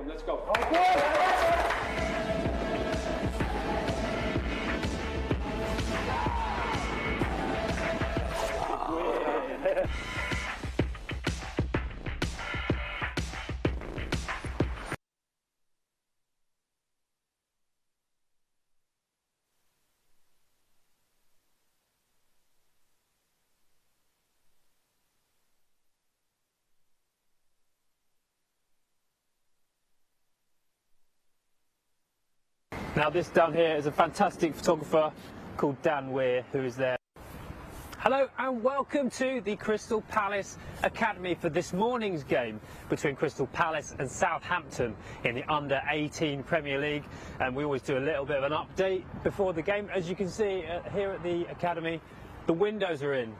Beckenham, let's go. Now this down here is a fantastic photographer called Dan Weir, who is there. Hello and welcome to the Crystal Palace Academy for this morning's game between Crystal Palace and Southampton in the Under-18 Premier League. And we always do a little bit of an update before the game. As you can see here at the Academy, the windows are in.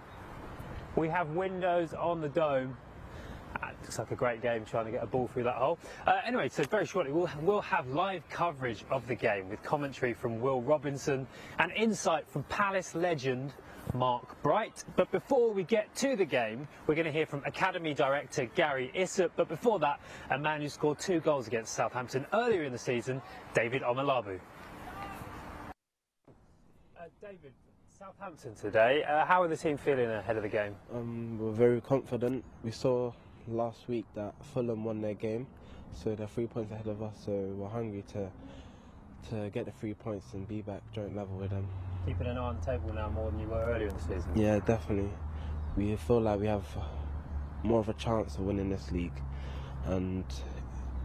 We have windows on the dome. Looks like a great game trying to get a ball through that hole. Anyway, so very shortly we'll have live coverage of the game with commentary from Will Robinson and insight from Palace legend Mark Bright. But before we get to the game, we're going to hear from Academy Director Gary Issop. But before that, a man who scored 2 goals against Southampton earlier in the season, David Omalabu. David, Southampton today, how are the team feeling ahead of the game? We're very confident. We saw last week that Fulham won their game, so they're 3 points ahead of us, so we're hungry to get the 3 points and be back joint level with them. Keeping an eye on the table now more than you were earlier in the season? Yeah, definitely. We feel like we have more of a chance of winning this league, and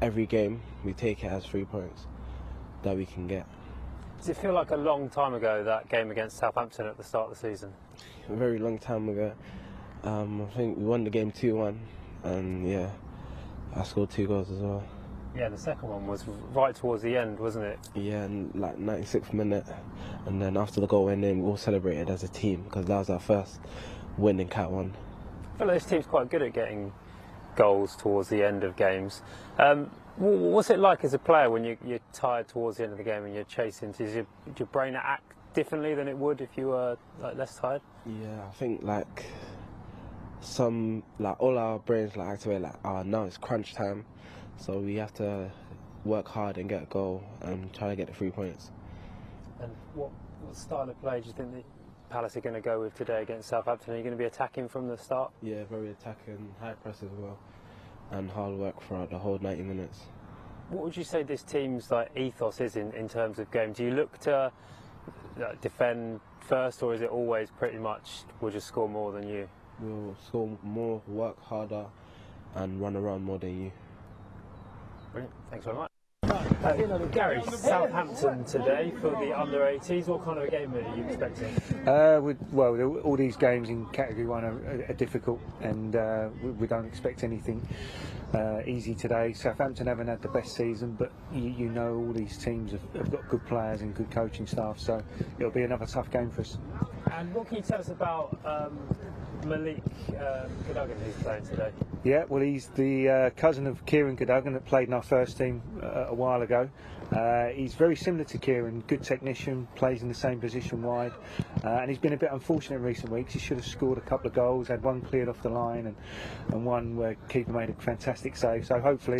every game we take it as 3 points that we can get. Does it feel like a long time ago, that game against Southampton at the start of the season? A very long time ago. I think we won the game 2-1, and yeah, I scored 2 goals as well. Yeah, the second one was right towards the end, wasn't it? Yeah, and like 96th minute, and then after the goal went in, we all celebrated as a team because that was our first win in Cat 1. I feel like this team's quite good at getting goals towards the end of games. What's it like as a player when you're tired towards the end of the game and you're chasing? Does your brain act differently than it would if you were like less tired? Yeah, I think like all our brains like activate like, oh, now it's crunch time, so we have to work hard and get a goal and try to get the 3 points. And what style of play do you think that Palace are going to go with today against Southampton? Are you going to be attacking from the start? Yeah, very attacking, high press as well, and hard work throughout the whole 90 minutes. What would you say this team's ethos is in terms of game? Do you look to defend first, or is it always pretty much we'll just score more than you? We'll score more, work harder, and run around more than you. Brilliant. Thanks very much. Gary, Southampton today for the under-18s. What kind of a game are you expecting? Well, all these games in Category 1 are difficult, and we don't expect anything easy today. Southampton haven't had the best season, but you know all these teams have got good players and good coaching staff, so it'll be another tough game for us. And what can you tell us about Malik Cadogan, who's playing today? Yeah, well, he's the cousin of Kieran Cadogan that played in our first team a while ago. He's very similar to Kieran, good technician, plays in the same position wide, and he's been a bit unfortunate in recent weeks. He should have scored a couple of goals, had one cleared off the line and one where keeper made a fantastic save, so hopefully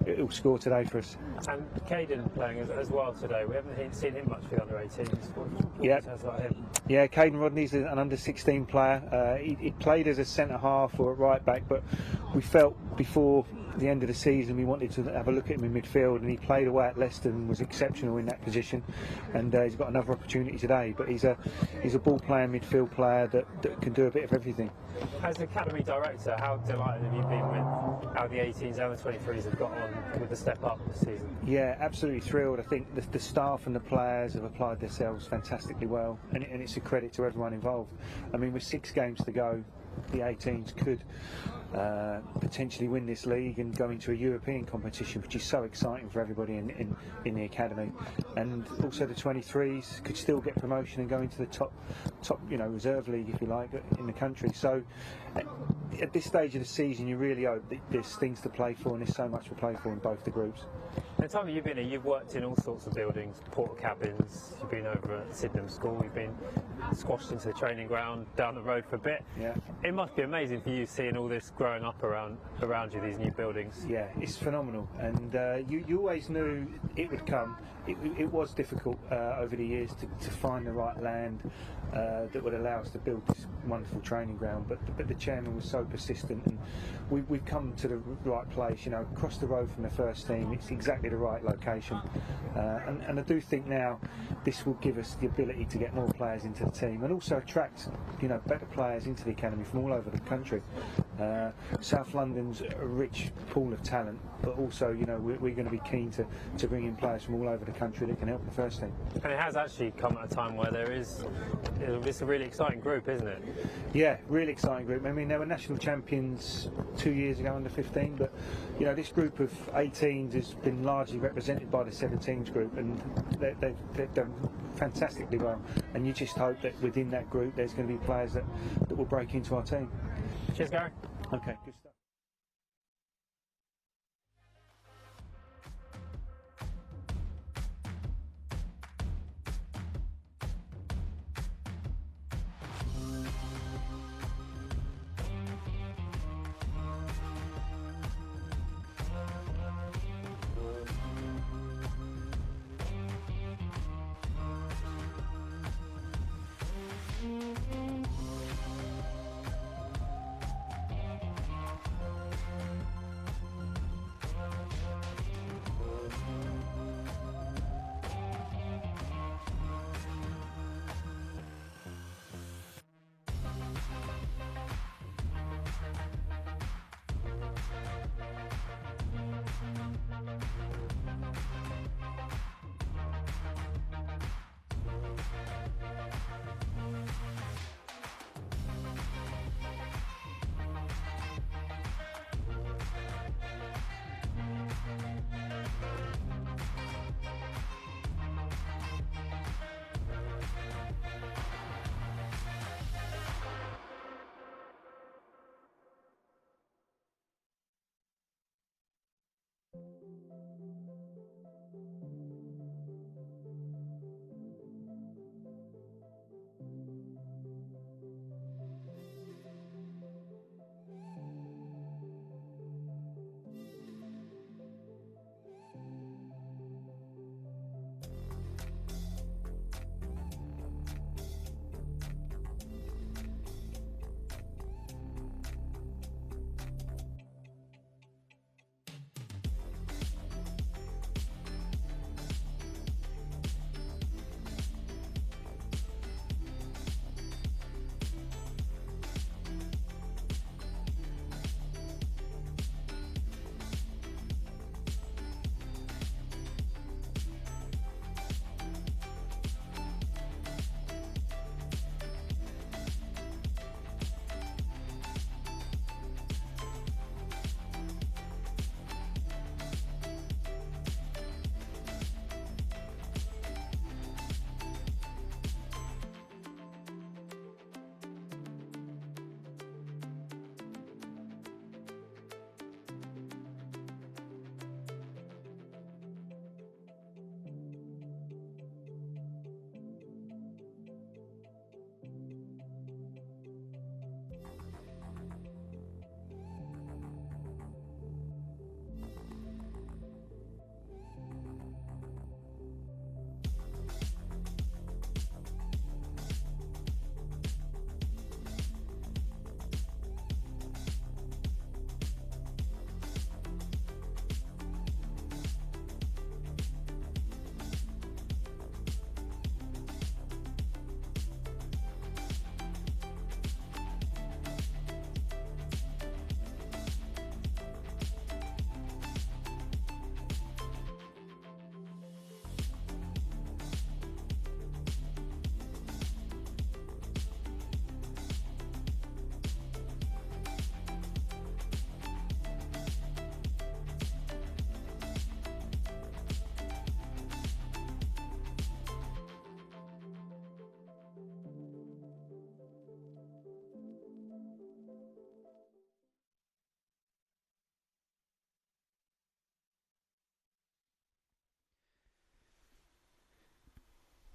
he'll score today for us. And Caden playing as well today. We haven't seen him much for the under-18s. Yeah. About him? Yeah, Caden Rodney's an under-16 player. He played as a centre-half or at right-back, but we felt before the end of the season we wanted to have a look at him in midfield, and he played away at Leicester and was exceptional in that position, and he's got another opportunity today. But he's a ball-playing midfield player that can do a bit of everything. As Academy Director, how delighted have you been with how the 18s and the 23s have got on with the step up this season? Yeah, absolutely thrilled. I think the staff and the players have applied themselves fantastically well, and it's a credit to everyone involved. I mean, with 6 games to go, the 18s could potentially win this league and go into a European competition, which is so exciting for everybody in the academy. And also the 23s could still get promotion and go into the top reserve league, if you like, in the country. So at this stage of the season, you really hope that there's things to play for, and there's so much to play for in both the groups. The time you've been here, you've worked in all sorts of buildings, porter cabins, you've been over at Sydenham School, you've been squashed into the training ground down the road for a bit. Yeah. It must be amazing for you seeing all this growing up around you, these new buildings. Yeah, it's phenomenal, and you always knew it would come. It was difficult over the years to find the right land that would allow us to build this wonderful training ground, but the chairman was so persistent, and we've come to the right place. You know, across the road from the first team, it's exactly the right location, and I do think now this will give us the ability to get more players into the team and also attract, you know, better players into the academy from all over the country. South London's a rich pool of talent, but also, you know, we're going to be keen to bring in players from all over the country that can help the first team. And it has actually come at a time where it's a really exciting group, isn't it? Yeah, really exciting group. I mean, they were national champions 2 years ago under 15, but you know, this group of 18s has been largely represented by the 17s group, and they've done fantastically well. And you just hope that within that group there's going to be players that will break into our team. Cheers, Gary. Okay, good stuff.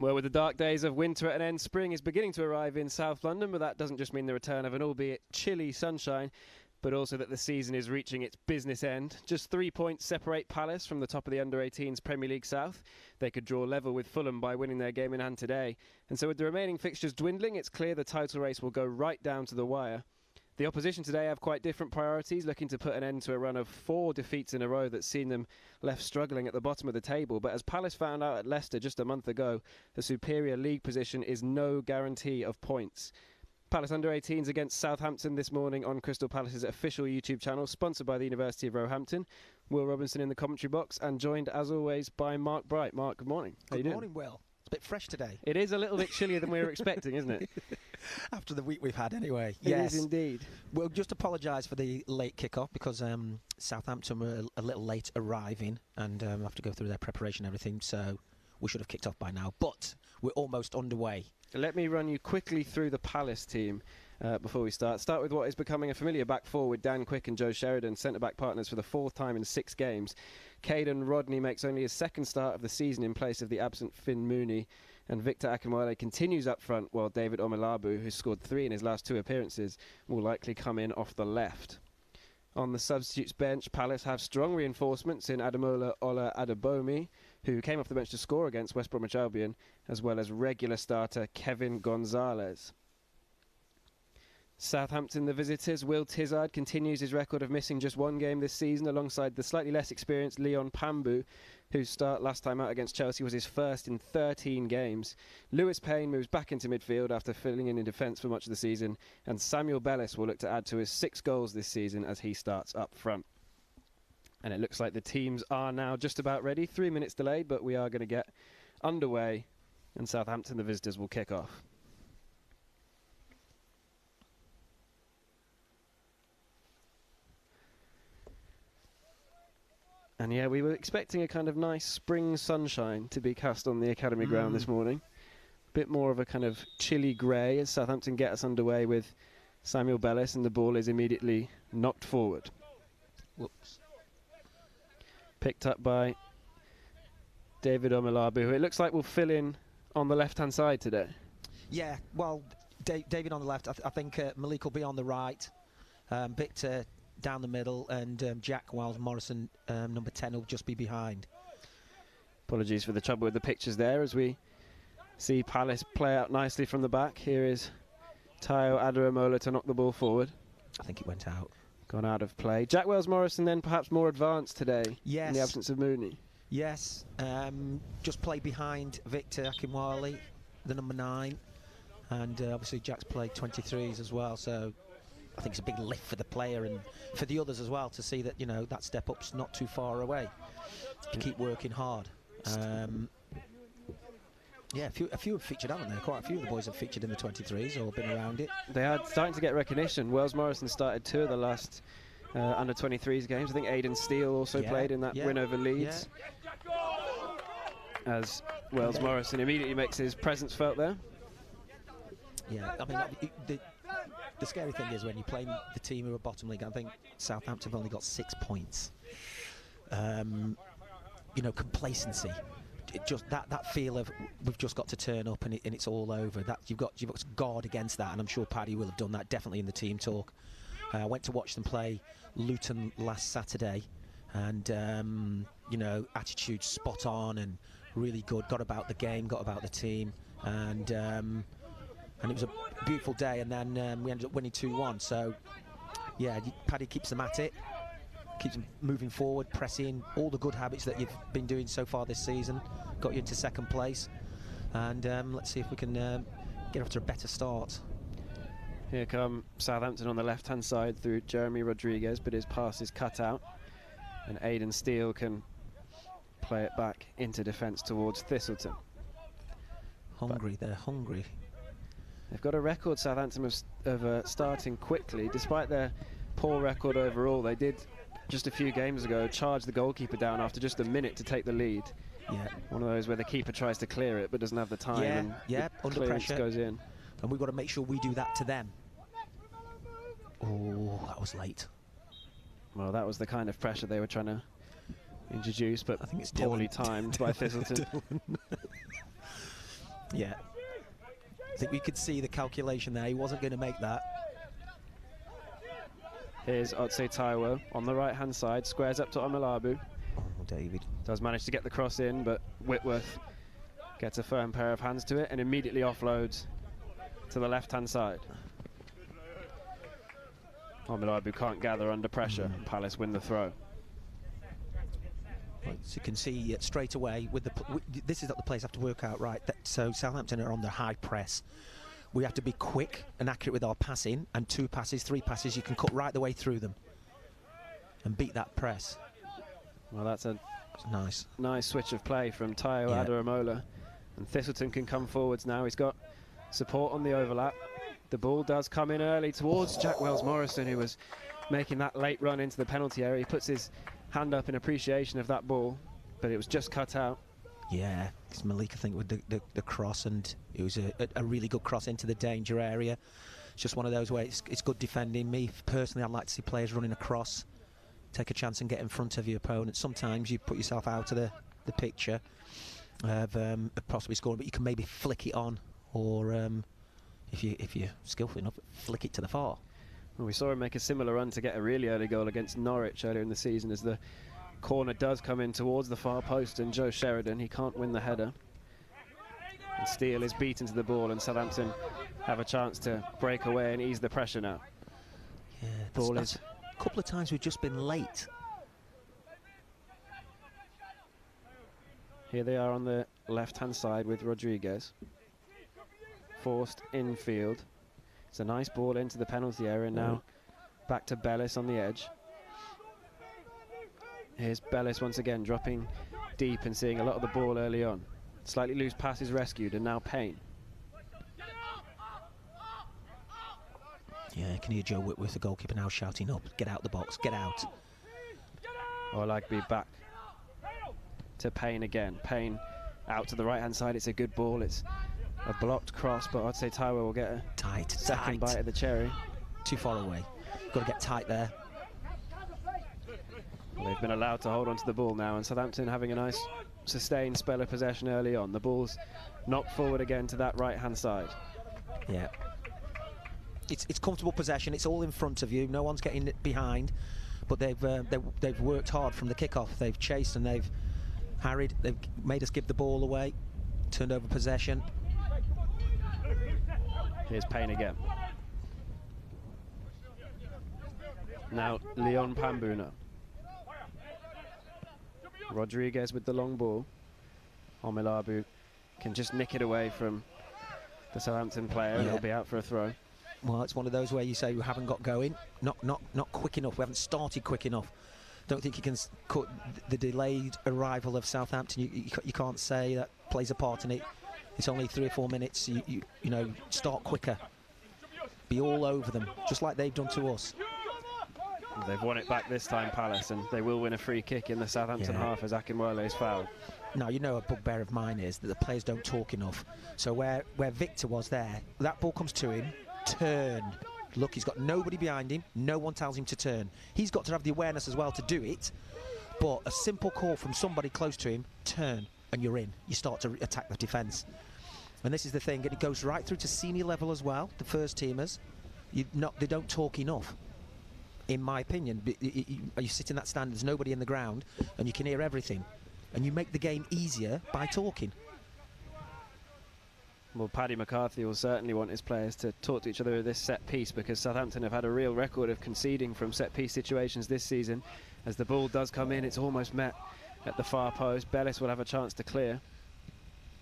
Well, with the dark days of winter at an end, spring is beginning to arrive in South London, but that doesn't just mean the return of an albeit chilly sunshine. but also that the season is reaching its business end. Just 3 points separate Palace from the top of the under-18s Premier League South. They could draw level with Fulham by winning their game in hand today. And so with the remaining fixtures dwindling, it's clear the title race will go right down to the wire. The opposition today have quite different priorities, looking to put an end to a run of 4 defeats in a row that's seen them left struggling at the bottom of the table. But as Palace found out at Leicester just a month ago, the superior league position is no guarantee of points. Palace under-18s against Southampton this morning on Crystal Palace's official YouTube channel, sponsored by the University of Roehampton. Will Robinson in the commentary box, and joined as always by Mark Bright. Mark, good morning. How you doing? Good morning, Will. It's a bit fresh today. It is a little bit chillier than we were expecting, isn't it? After the week we've had, anyway. It is indeed. We'll just apologise for the late kick-off because Southampton were a little late arriving and have to go through their preparation and everything, so we should have kicked off by now. But we're almost underway. Let me run you quickly through the Palace team before we start. Start with what is becoming a familiar back four with Dan Quick and Joe Sheridan, centre-back partners for the 4th time in 6 games. Caden Rodney makes only his 2nd start of the season in place of the absent Finn Mooney. And Victor Akinwale continues up front, while David Omelabu, who's scored 3 in his last 2 appearances, will likely come in off the left. On the substitutes bench, Palace have strong reinforcements in Ademola Ola Adebomi, who came off the bench to score against West Bromwich Albion, as well as regular starter Kevin Gonzalez. Southampton, the visitors, Will Tizard continues his record of missing just 1 game this season, alongside the slightly less experienced Leon Pambu, whose start last time out against Chelsea was his first in 13 games. Lewis Payne moves back into midfield after filling in defence for much of the season, and Samuel Bellis will look to add to his 6 goals this season as he starts up front. And it looks like the teams are now just about ready. 3 minutes delayed, but we are going to get underway, and Southampton, the visitors, will kick off. And yeah, we were expecting a kind of nice spring sunshine to be cast on the academy ground this morning. Bit more of a kind of chilly grey as Southampton get us underway with Samuel Bellis, and the ball is immediately knocked forward. Whoops. Picked up by David Omelabu, who it looks like will fill in on the left-hand side today. Yeah, well, David on the left. I think Malik will be on the right. Victor down the middle, and Jack Wiles Morrison, number 10, will just be behind. Apologies for the trouble with the pictures there as we see Palace play out nicely from the back. Here is Tayo Adaramola to knock the ball forward. I think it went out. Gone out of play. Jack Wiles Morrison then perhaps more advanced today. Yes. In the absence of Mooney. Yes, just play behind Victor Akinwale, the number 9, and obviously Jack's played 23s as well, so I think it's a big lift for the player and for the others as well to see that, you know, that step up's not too far away. To keep working hard. Yeah, a few have featured, haven't they? Quite a few of the boys have featured in the 23s or been around it. They are starting to get recognition. Wells Morrison started 2 of the last under 23s games. I think Aidan Steele also played in that win over Leeds. Yeah. As Wells Morrison immediately makes his presence felt there. Yeah, I mean, the scary thing is when you play the team who are bottom league, I think Southampton have only got 6 points. You know, complacency. Just that feel of we've just got to turn up and it's all over. That you've got to guard against that, and I'm sure Paddy will have done that definitely in the team talk. I went to watch them play Luton last Saturday, and you know, attitude spot on and really good. Got about the game, got about the team, and it was a beautiful day. And then we ended up winning 2-1. So yeah, Paddy keeps them at it. Keeps them moving forward, pressing, all the good habits that you've been doing so far this season. Got you into 2nd place, and let's see if we can get off to a better start. Here come Southampton on the left-hand side through Jeremy Rodriguez, but his pass is cut out, and Aidan Steele can play it back into defence towards Thistleton. Hungry, they're hungry. They've got a record, Southampton, of starting quickly. Despite their poor record overall, they did just a few games ago charge the goalkeeper down after just a minute to take the lead. Yeah, one of those where the keeper tries to clear it but doesn't have the time. Yeah, yeah, under pressure goes in, and we've got to make sure we do that to them. Oh, that was late. Well, that was the kind of pressure they were trying to introduce, but I think it's poorly timed by Thistleton. Yeah, I think we could see the calculation there. He wasn't going to make that. Here's Otse Taiwo on the right-hand side, squares up to Omelabu. Oh, David. Does manage to get the cross in, but Whitworth gets a firm pair of hands to it and immediately offloads to the left-hand side. Omelabu can't gather under pressure. Palace win the throw. Right, so you can see straight away with this is what the players have to work out, right? So Southampton are on their high press. We have to be quick and accurate with our passing, and 2 passes, 3 passes, you can cut right the way through them and beat that press. Well, that's a nice switch of play from Tayo Adaramola, and Thistleton can come forwards now. He's got support on the overlap. The ball does come in early towards Jack Wells-Morrison, who was making that late run into the penalty area. He puts his hand up in appreciation of that ball, but it was just cut out. Yeah, it's Malik, I think, with the cross, and it was a really good cross into the danger area. It's just one of those where it's good defending. Me, personally, I'd like to see players running across, take a chance and get in front of your opponent. Sometimes you put yourself out of the picture of possibly scoring, but you can maybe flick it on, or if you're skillful enough, flick it to the far. Well, we saw him make a similar run to get a really early goal against Norwich earlier in the season, as the corner does come in towards the far post, and Joe Sheridan, he can't win the header. And Steele is beaten to the ball, and Southampton have a chance to break away and ease the pressure now. Yeah, ball that's a couple of times we've just been late. Here they are on the left-hand side with Rodriguez. Forced infield. It's a nice ball into the penalty area now. Back to Bellis on the edge. Here's Bellis once again dropping deep and seeing a lot of the ball early on. Slightly loose pass is rescued, and now Payne. Yeah, I can hear Joe Whitworth, the goalkeeper, now shouting up, get out the box, get out. Olagby back to Payne again. Payne out to the right-hand side. It's a good ball. It's a blocked cross, but I'd say Taiwo will get a second bite of the cherry. Too far away. Got to get tight there. Well, they've been allowed to hold on to the ball now, and Southampton having a nice sustained spell of possession early on. The ball's knocked forward again to that right-hand side. Yeah. It's comfortable possession. It's all in front of you. No one's getting it behind, but they've worked hard from the kick-off. They've chased and they've harried. They've made us give the ball away. Turned over possession. Here's Payne again. Now Leon Pambuna. Rodriguez with the long ball. Omelabu can just nick it away from the Southampton player. It'll be out for a throw. Well, it's one of those where you say we haven't got going, not quick enough. We haven't started quick enough. Don't think you can cut the delayed arrival of Southampton. You can't say that plays a part in it. It's only 3 or 4 minutes. You know, start quicker. Be all over them, just like they've done to us. They've won it back this time, Palace, and they will win a free kick in the Southampton half as Akinwole is fouled. Now, you know, a bugbear of mine is that the players don't talk enough. So where Victor was there, that ball comes to him, turn. Look, he's got nobody behind him. No one tells him to turn. He's got to have the awareness as well to do it. But a simple call from somebody close to him, turn, and you're in. You start to attack the defence. And this is the thing, and it goes right through to senior level as well, the first teamers. They don't talk enough, in my opinion. You sit in that stand, there's nobody in the ground, and you can hear everything. And you make the game easier by talking. Well, Paddy McCarthy will certainly want his players to talk to each other at this set piece, because Southampton have had a real record of conceding from set piece situations this season. As the ball does come in, it's almost met at the far post. Bellis will have a chance to clear.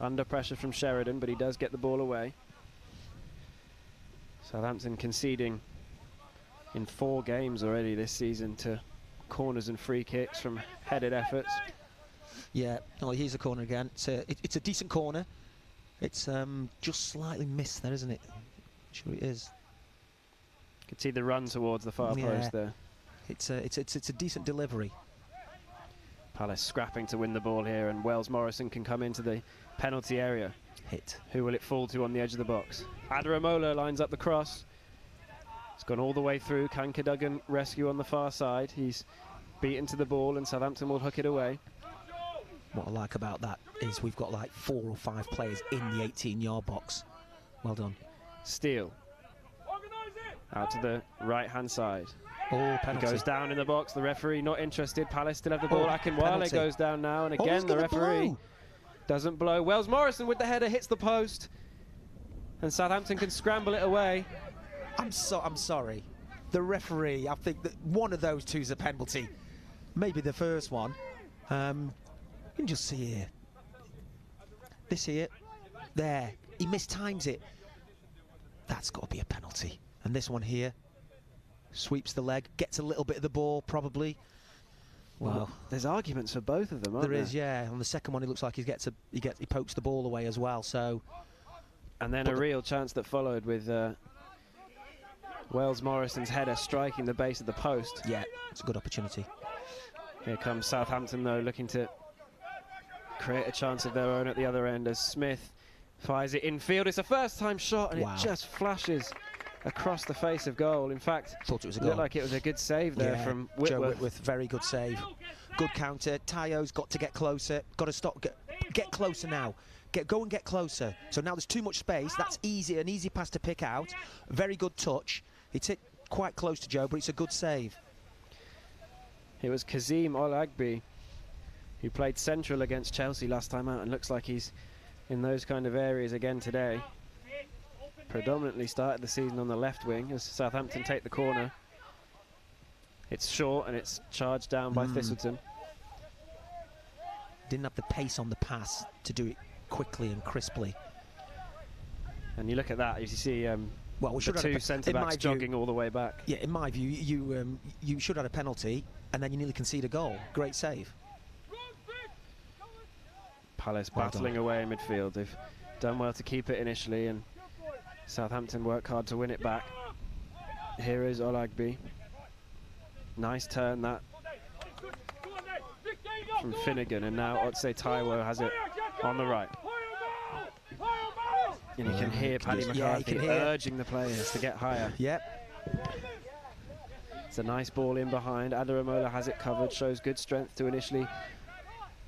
Under pressure from Sheridan, but he does get the ball away. Southampton conceding in 4 games already this season to corners and free kicks from headed efforts. Yeah, oh, here's a corner again. It's a decent corner. It's just slightly missed there, isn't it? Sure it is. You can see the run towards the far post there. It's a decent delivery. Palace scrapping to win the ball here, and Wells-Morrison can come into the penalty area. Hit. Who will it fall to on the edge of the box? Adaramola lines up the cross. It's gone all the way through. Can Cadogan rescue on the far side? He's beaten to the ball, and Southampton will hook it away. What I like about that is we've got like 4 or 5 players in the 18-yard box. Well done. Steele. Out to the right-hand side. Oh, He penalty. goes down in the box. The referee not interested. Palace still have the ball. Akinwale penalty. goes down now, and Oh, again he's the gonna referee blow. doesn't blow. Wells Morrison with the header hits the post, and Southampton can scramble it away. I'm sorry. The referee, I think that one of those two is a penalty. Maybe the first one. You can just see here. This here. There. He mistimes it. That's got to be a penalty. And this one here. Sweeps the leg. Gets a little bit of the ball, probably. Well, there's arguments for both of them, aren't there? There is, yeah. On the second one, it looks like he pokes the ball away as well. So, and then a real chance that followed with Wells Morrison's header striking the base of the post. yeah, it's a good opportunity. Here comes Southampton, though, looking to create a chance of their own at the other end as Smith fires it infield. It's a first-time shot, and Wow. it just flashes across the face of goal. In fact, Thought it was a it looked goal. like it was a good save there from Joe Whitworth. Whitworth, very good save. Good counter. Tayo's got to get closer. Got to stop. Get closer now. Go and get closer. So now there's too much space. That's easy. An easy pass to pick out. Very good touch. It's hit quite close to Joe, but it's a good save. It was Kazim Olagby who played central against Chelsea last time out, and looks like he's in those kind of areas again today. Predominantly started the season on the left wing as Southampton take the corner. It's short and it's charged down by Thistleton. Didn't have the pace on the pass to do it quickly and crisply. And you look at that, as you see Well, we the should have two in my centre-backs view- jogging all the way back. Yeah, in my view, you should have had a penalty, and then you nearly concede a goal. Great save. Palace Well battling done. away in midfield. They've done well to keep it initially, and Southampton work hard to win it back. Here is Olagby. Nice turn that from Finnegan, and now Otse Taiwo has it on the right. And you can hear Paddy Yeah, you McCarthy can hear. urging the players to get higher. Yep. It's a nice ball in behind. Adaramola has it covered, shows good strength to initially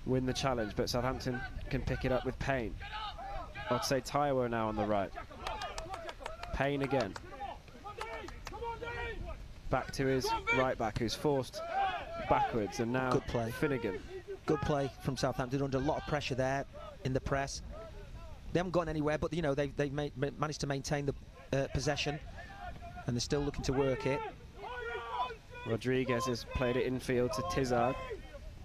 win the challenge, but Southampton can pick it up with Payne. Otse Taiwo now on the right. Payne again. Back to his right back, who's forced backwards, and now Good play. Finnegan. Good play from Southampton, under a lot of pressure there in the press. They haven't gone anywhere, but you know they've managed to maintain the possession, and they're still looking to work it. Rodriguez has played it infield to Tizard.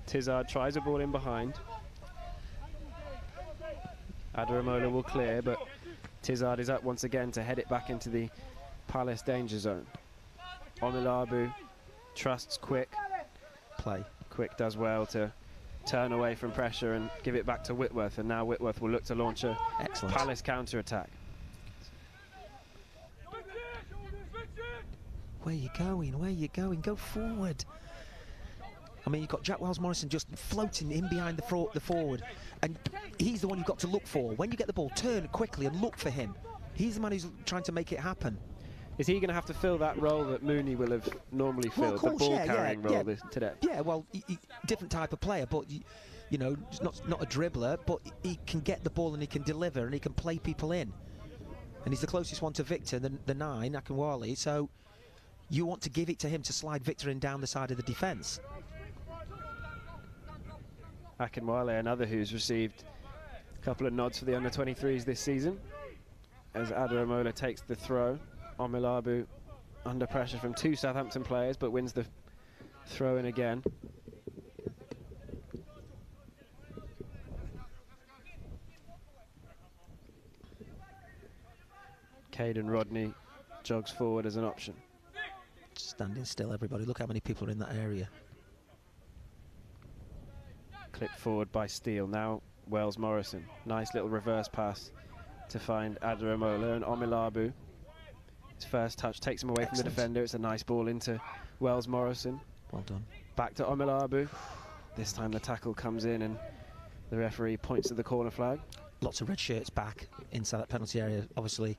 Tizard tries a ball in behind. Adaramola will clear, but Tizard is up once again to head it back into the Palace danger zone. Omilabu trusts Quick. Play. Quick does well to turn away from pressure and give it back to Whitworth, and now Whitworth will look to launch a Excellent. Palace counter-attack. Where you going? Where you going? Go forward. I mean, you've got Jack Wells Morrison just floating in behind the forward, and he's the one you've got to look for. When you get the ball, turn quickly and look for him. He's the man who's trying to make it happen. Is he going to have to fill that role that Mooney will have normally Well, filled, of course, the yeah, ball-carrying yeah, role yeah. today? Yeah, well, different type of player, but you know, not a dribbler, but he can get the ball and he can deliver and he can play people in. And he's the closest one to Victor, the 9, Akinwale. So you want to give it to him to slide Victor in down the side of the defence. Akinwale, another who's received a couple of nods for the under-23s this season, as Adaramola takes the throw. Omilabu under pressure from 2 Southampton players, but wins the throw in again. Caden Rodney jogs forward as an option. Standing still, everybody. Look how many people are in that area. Clipped forward by Steele. Now Wells Morrison. Nice little reverse pass to find Adaramola, and Omilabu. His first touch takes him away from the defender. It's a nice ball into Wells Morrison. Well done. Back to Omilabu. This time the tackle comes in and the referee points to the corner flag. Lots of red shirts back inside that penalty area. Obviously,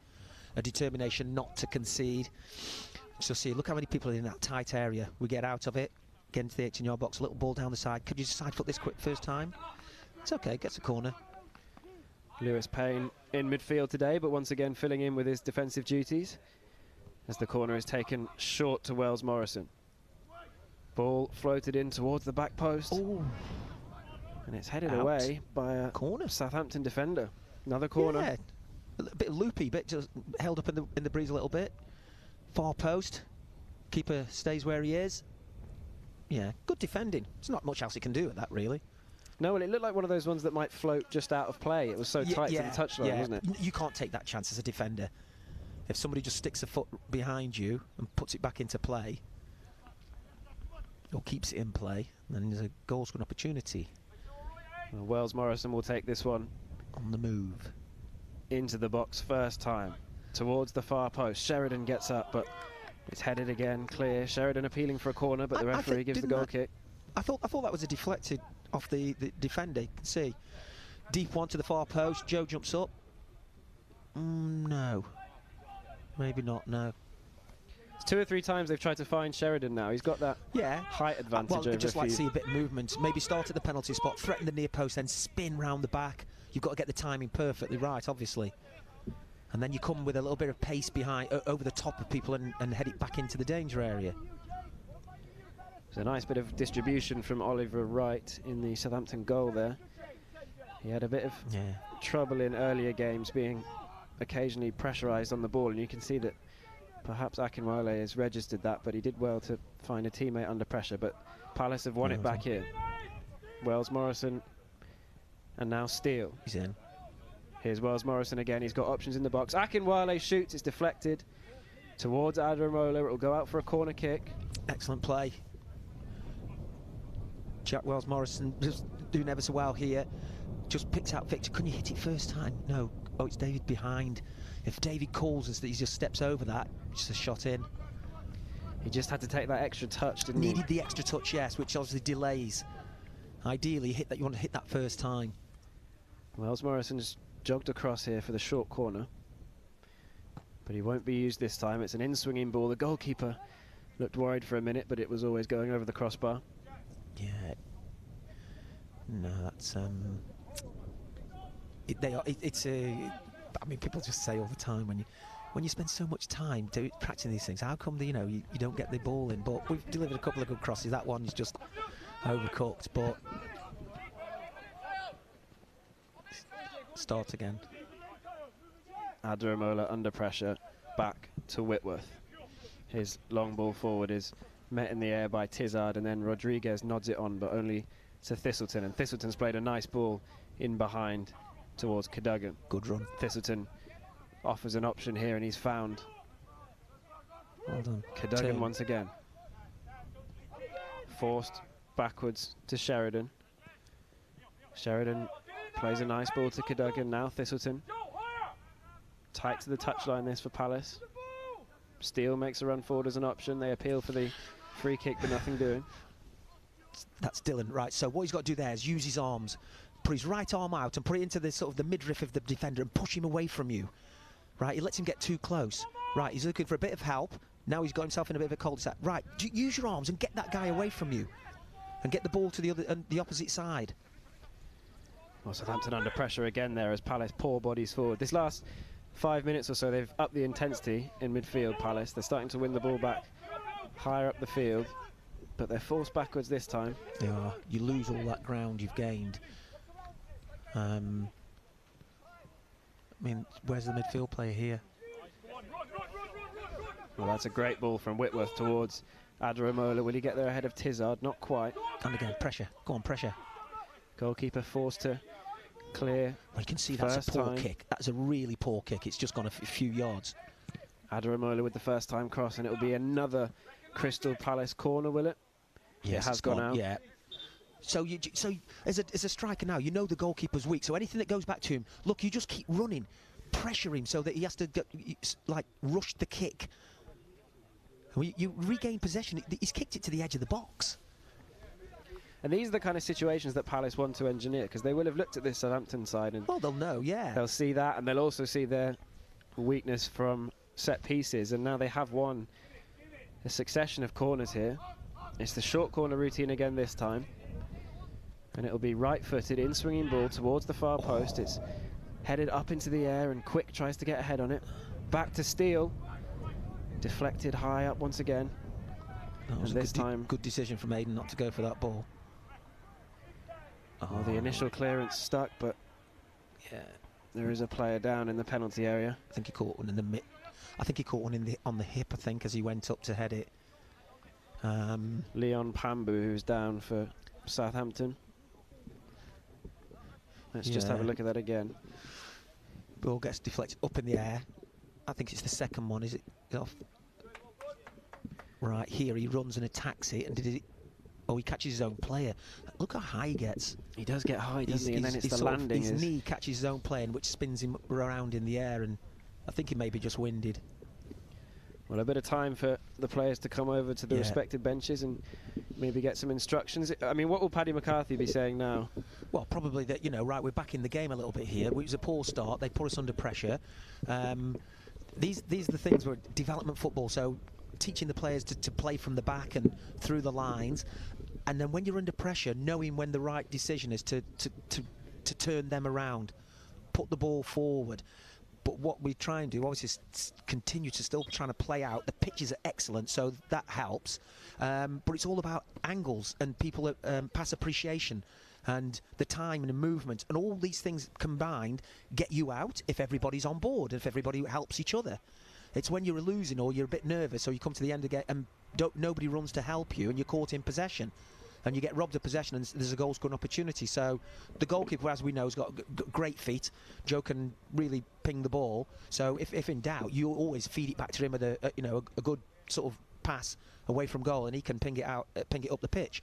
a determination not to concede. So see, look how many people are in that tight area. We get out of it, get into the 18-yard box, a little ball down the side. Could you side foot this quick first time? It's okay, gets a corner. Lewis Payne in midfield today, but once again filling in with his defensive duties. as the corner is taken short to Wells Morrison. Ball floated in towards the back post. Oh. And it's headed Out. away by a Corner. Southampton defender. Another corner. Yeah. A bit loopy, bit just held up in the breeze a little bit. Far post. Keeper stays where he is. Yeah, good defending. There's not much else he can do at that, really. No, well, it looked like one of those ones that might float just out of play. It was so tight to the touchline, wasn't it? You can't take that chance as a defender. If somebody just sticks a foot behind you and puts it back into play, or keeps it in play, then there's a goal-scoring opportunity. Well, Wells Morrison will take this one On the move. into the box first time, towards the far post. Sheridan gets up, but it's headed again, clear. Sheridan appealing for a corner, but the referee gives the goal kick. I thought that was a deflected off the defender. You can see deep one to the far post. Joe jumps up. No, maybe not. No. It's 2 or 3 times they've tried to find Sheridan now. He's got that height advantage well, over I'd just a like few. to see a bit of movement. Maybe start at the penalty spot, threaten the near post, then spin round the back. You've got to get the timing perfectly right, obviously. And then you come with a little bit of pace behind, over the top of people and head it back into the danger area. It's a nice bit of distribution from Oliver Wright in the Southampton goal there. He had a bit of trouble in earlier games, being occasionally pressurised on the ball, and you can see that perhaps Akinwale has registered that, but he did well to find a teammate under pressure. But Palace have won it back here. Wells Morrison and now Steele. He's in. Here's Wells Morrison again. He's got options in the box. Akinwale shoots. It's deflected towards Adaramola. It will go out for a corner kick. Excellent play. Jack Wells Morrison just doing ever so well here. Just picks out Victor. Couldn't you hit it first time? No. Oh, it's David behind. If David calls us that he just steps over that, just a shot in. He just had to take that extra touch, didn't he? Needed the extra touch, yes, which obviously delays. Ideally, hit that. You want to hit that first time. Wells Morrison's jogged across here for the short corner, but he won't be used this time. It's an in-swinging ball. The goalkeeper looked worried for a minute, but it was always going over the crossbar. Yeah. No, that's it's a. I mean, people just say all the time when you spend so much time practicing these things, how come you don't get the ball in? But we've delivered a couple of good crosses. That one is just overcooked, but start again. Adaramola under pressure, back to Whitworth. His long ball forward is met in the air by Tizard, and then Rodriguez nods it on, but only to Thistleton. And Thistleton's played a nice ball in behind towards Cadogan. Good run. Thistleton offers an option here, and he's found Well done. Cadogan once again. Forced backwards to Sheridan. Sheridan plays a nice ball to Cadogan. Now Thistleton. Tight to the touchline this for Palace. Steele makes a run forward as an option. They appeal for the free kick, but nothing doing. That's Dylan, right. So what he's got to do there is use his arms, put his right arm out and put it into the sort of the midriff of the defender and push him away from you. Right, he lets him get too close. Right, he's looking for a bit of help. Now he's got himself in a bit of a cul-de-sac. Right, use your arms and get that guy away from you, and get the ball to the opposite side. Well, Southampton under pressure again there as Palace pour bodies forward. This last 5 minutes or so, they've upped the intensity in midfield, Palace. They're starting to win the ball back higher up the field, but they're forced backwards this time. They are. You lose all that ground you've gained. I mean, where's the midfield player here? Well, that's a great ball from Whitworth towards Adaramola. Will he get there ahead of Tizard? Not quite. And again, pressure. Go on, pressure. Goalkeeper forced to clear. Well, you can see that's a poor kick. That's a really poor kick. It's just gone a few yards. Adaramola with the first time cross, and it will be another Crystal Palace corner, will it? Yes, it has gone out. Yeah. So as a striker now, you know the goalkeeper's weak. So anything that goes back to him, look, you just keep running, pressure him so that he has to rush the kick. You regain possession. He's kicked it to the edge of the box. And these are the kind of situations that Palace want to engineer, because they will have looked at this Southampton side and well, they'll know, yeah. They'll see that, and they'll also see their weakness from set pieces. And now they have won a succession of corners here. It's the short corner routine again this time, and it'll be right-footed in-swinging ball towards the far post. It's headed up into the air, and Quick tries to get ahead on it. Back to Steele. Deflected high up once again. That was And a this time, good decision from Aiden not to go for that ball. well, the initial clearance stuck, but Yeah, there is a player down in the penalty area. I think he caught one in the mid. I think he caught one on the hip. I think as he went up to head it. Leon Pambu, who's down for Southampton. Let's just have a look at that again. Ball gets deflected up in the air. I think it's the second one. Is it off? Right here, he runs and attacks it, and did it? Oh, he catches his own player. Look how high he gets. He does get high, doesn't he? And then it's the sort of- landing. his knee catches his own player, which spins him around in the air, and I think he may be just winded. Well, a bit of time for the players to come over to the respective benches and maybe get some instructions. I mean, what will Paddy McCarthy be saying now? Well, probably that, right, we're back in the game a little bit here. It was a poor start. They put us under pressure. These are the things where development football, so teaching the players to play from the back and through the lines. And then when you're under pressure, knowing when the right decision is to turn them around, put the ball forward. But what we try and do, obviously, is continue to still trying to play out. The pitches are excellent, so that helps. But it's all about angles and people pass appreciation and the time and the movement. And all these things combined get you out if everybody's on board, if everybody helps each other. It's when you're losing or you're a bit nervous or you come to the end of the game and nobody runs to help you and you're caught in possession. And you get robbed of possession and there's a goal-scoring opportunity. So the goalkeeper, as we know, has got great feet. Joe can really ping the ball. So if in doubt, you always feed it back to him with a good sort of pass away from goal, and he can ping it out, ping it up the pitch.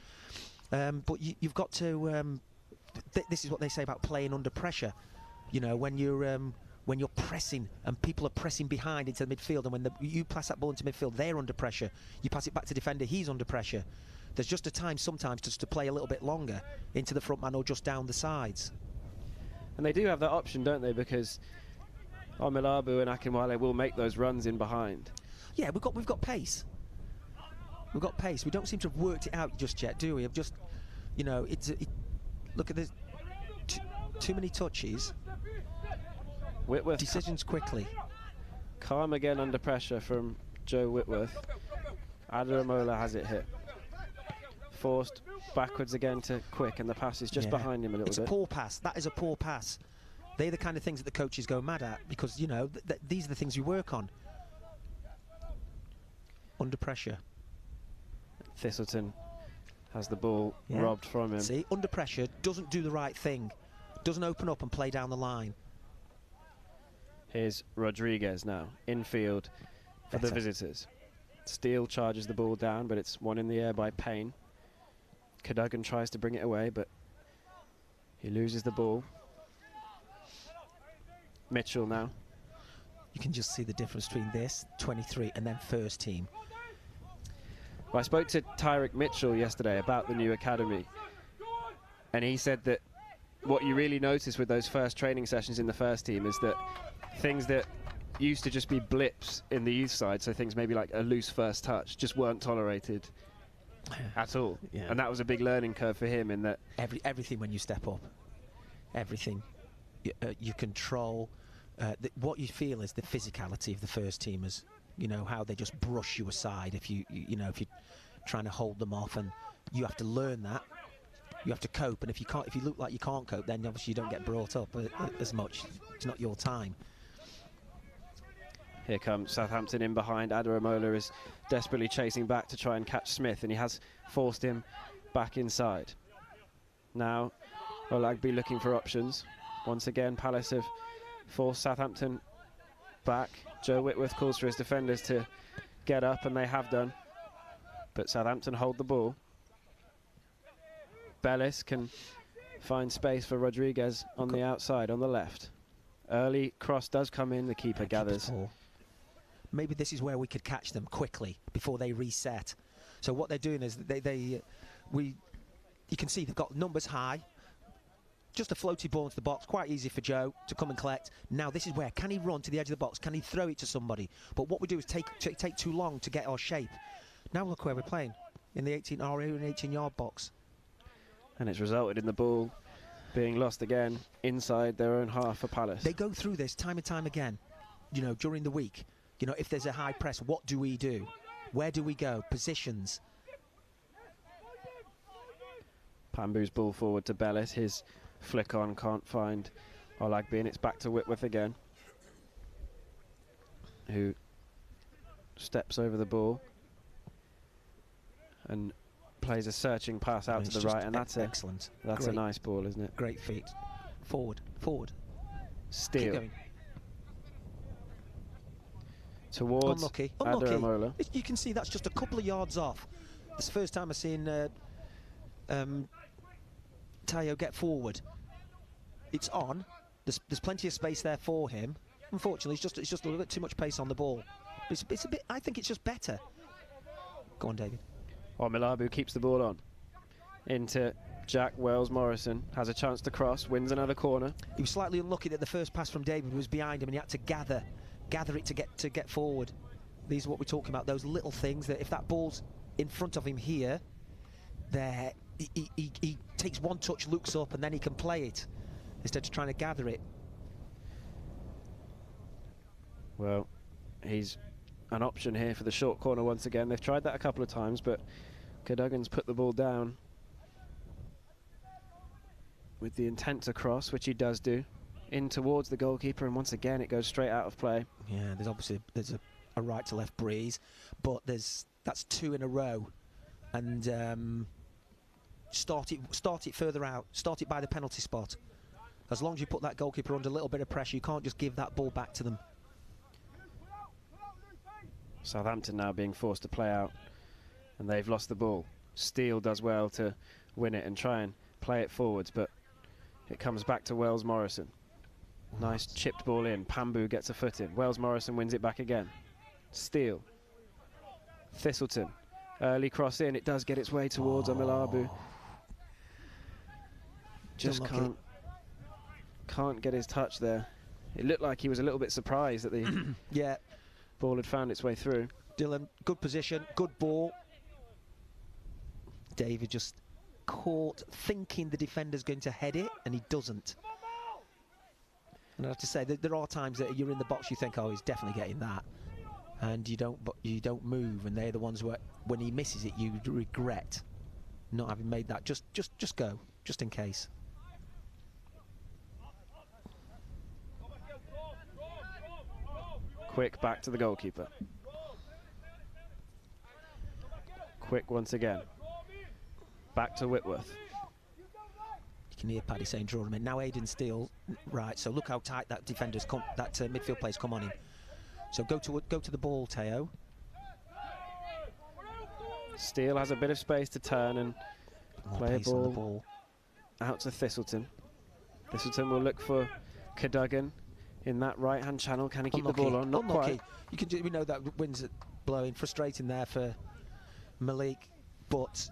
But you've got to. This is what they say about playing under pressure. When you're pressing and people are pressing behind into the midfield, and when you pass that ball into midfield, they're under pressure. You pass it back to defender, he's under pressure. There's just a time sometimes just to play a little bit longer into the front man or just down the sides. And they do have that option, don't they? Because Omilabu and Akinwale will make those runs in behind. Yeah, we've got pace. We've got pace. We don't seem to have worked it out just yet, do we? Have just, look at this. Too many touches. Whitworth Decisions quickly. calm again under pressure from Joe Whitworth. Adaramola has it hit. Forced backwards again to Quick, and the pass is just behind him a little bit. It's a poor pass. That is a poor pass. They're the kind of things that the coaches go mad at because, these are the things you work on. Under pressure. Thistleton has the ball robbed from him. See, under pressure, doesn't do the right thing. Doesn't open up and play down the line. Here's Rodriguez now, infield for the visitors. Steele charges the ball down, but it's one in the air by Payne. Cadogan tries to bring it away, but he loses the ball. Mitchell now. You can just see the difference between this, 23, and then first team. Well, I spoke to Tyrick Mitchell yesterday about the new academy, and he said that what you really notice with those first training sessions in the first team is that things that used to just be blips in the youth side, so things maybe like a loose first touch, just weren't tolerated at all. Yeah. And that was a big learning curve for him in that Everything when you step up, everything, you control. What you feel is the physicality of the first teamers. How they just brush you aside if if you're trying to hold them off, and you have to learn that. You have to cope, and if you look like you can't cope, then obviously you don't get brought up as much. It's not your time. Here comes Southampton in behind. Adaramola is desperately chasing back to try and catch Smith, and he has forced him back inside. Now, Olagby looking for options. Once again, Palace have forced Southampton back. Joe Whitworth calls for his defenders to get up, and they have done. But Southampton hold the ball. Bellis can find space for Rodriguez on the outside, on the left. Early cross does come in, the keeper gathers. Maybe this is where we could catch them quickly before they reset. So what they're doing is you can see they've got numbers high. Just a floaty ball into the box, quite easy for Joe to come and collect. Now this is where, can he run to the edge of the box? Can he throw it to somebody? But what we do is take too long to get our shape. Now look where we're playing, in the 18-yard box. And it's resulted in the ball being lost again inside their own half for Palace. They go through this time and time again, during the week. You know, if there's a high press, what do we do? Where do we go? Positions. Pambu's ball forward to Bellis. His flick on, can't find Olagby, and it's back to Whitworth again, who steps over the ball and plays a searching pass out to the right, and that's excellent. That's a nice ball, isn't it? Great feet. Forward, forward. Steal. Keep going. Towards Unlucky. Adaramola. You can see that's just a couple of yards off. It's the first time I've seen Tayo get forward. It's on. There's plenty of space there for him. Unfortunately, it's just a little bit too much pace on the ball. It's a bit. I think it's just better. Go on, David. Milabu keeps the ball on. Into Jack Wells Morrison. Has a chance to cross. Wins another corner. He was slightly unlucky that the first pass from David was behind him, and he had to gather it to get forward. These are what we're talking about. Those little things that if that ball's in front of him here, there he takes one touch, looks up, and then he can play it instead of trying to gather it. Well, he's an option here for the short corner once again. They've tried that a couple of times, but Cadogan's put the ball down with the intent to cross, which he does do, in towards the goalkeeper, and once again it goes straight out of play. Yeah, there's a right to left breeze, but that's two in a row, and start it further out. Start it by the penalty spot. As long as you put that goalkeeper under a little bit of pressure, you can't just give that ball back to them. Southampton now being forced to play out, and they've lost the ball. Steele does well to win it and try and play it forwards, but it comes back to Wells Morrison. Nice chipped ball in. Pambu gets a foot in. Wells Morrison wins it back again. Steele. Thistleton. Early cross in. It does get its way towards Omilabu. Just can't get his touch there. It looked like he was a little bit surprised that the yeah, ball had found its way through. Dylan, good position, good ball. David just caught thinking the defender's going to head it, and he doesn't. And I have to say that there are times that you're in the box, you think, oh, he's definitely getting that, and you don't move, and they're the ones where when he misses it, you regret not having made that. Just go, just in case. Quick back to the goalkeeper. Quick once again. Back to Whitworth. You can hear Paddy saying draw him in. Now Aidan Steele, right, so look how tight that defender's midfield player's come on him. So go to the ball, Teo. Steele has a bit of space to turn and play a ball out to Thistleton. Thistleton will look for Cadogan in that right-hand channel. Can he keep the ball on? Not quite. We know that wind's blowing, frustrating there for Malik, but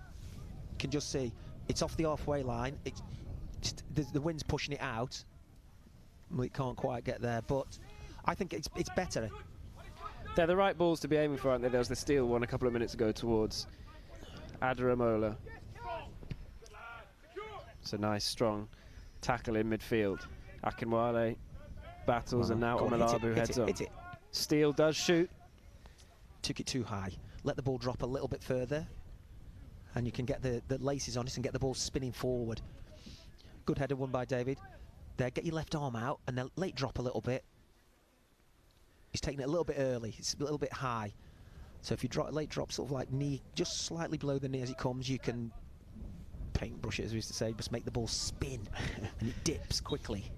you can just see it's off the halfway line. The wind's pushing it out. Malik can't quite get there, but I think it's better. They're the right balls to be aiming for, aren't they? There was the Steele one a couple of minutes ago towards Adaramola. It's a nice, strong tackle in midfield. Akinwale battles, and now Omilabu heads on. Steele does shoot. Took it too high. Let the ball drop a little bit further, and you can get the laces on it and get the ball spinning forward. Good header won by David. There, get your left arm out, and then late drop a little bit. He's taking it a little bit early. It's a little bit high. So if you late drop sort of like knee, just slightly below the knee as it comes, you can paintbrush it, as we used to say, just make the ball spin, and it dips quickly.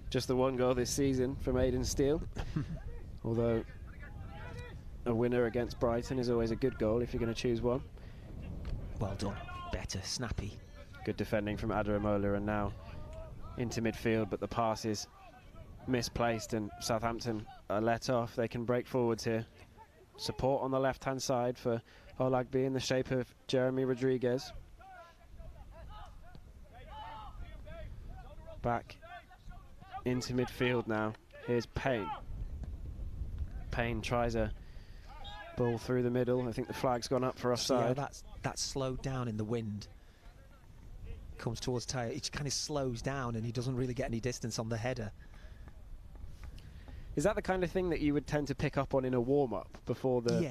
Just the one goal this season from Aidan Steele. Although a winner against Brighton is always a good goal if you're going to choose one. Well done. Better. Snappy. Good defending from Adaramola, and now into midfield, but the pass is misplaced and Southampton are let off. They can break forwards here. Support on the left-hand side for Olagby in the shape of Jeremy Rodriguez. Back into midfield now. Here's Payne. Payne tries a ball through the middle. I think the flag's gone up for offside. Yeah, that's slowed down in the wind. Comes towards Tayo. It kind of slows down, and he doesn't really get any distance on the header. Is that the kind of thing that you would tend to pick up on in a warm-up before the?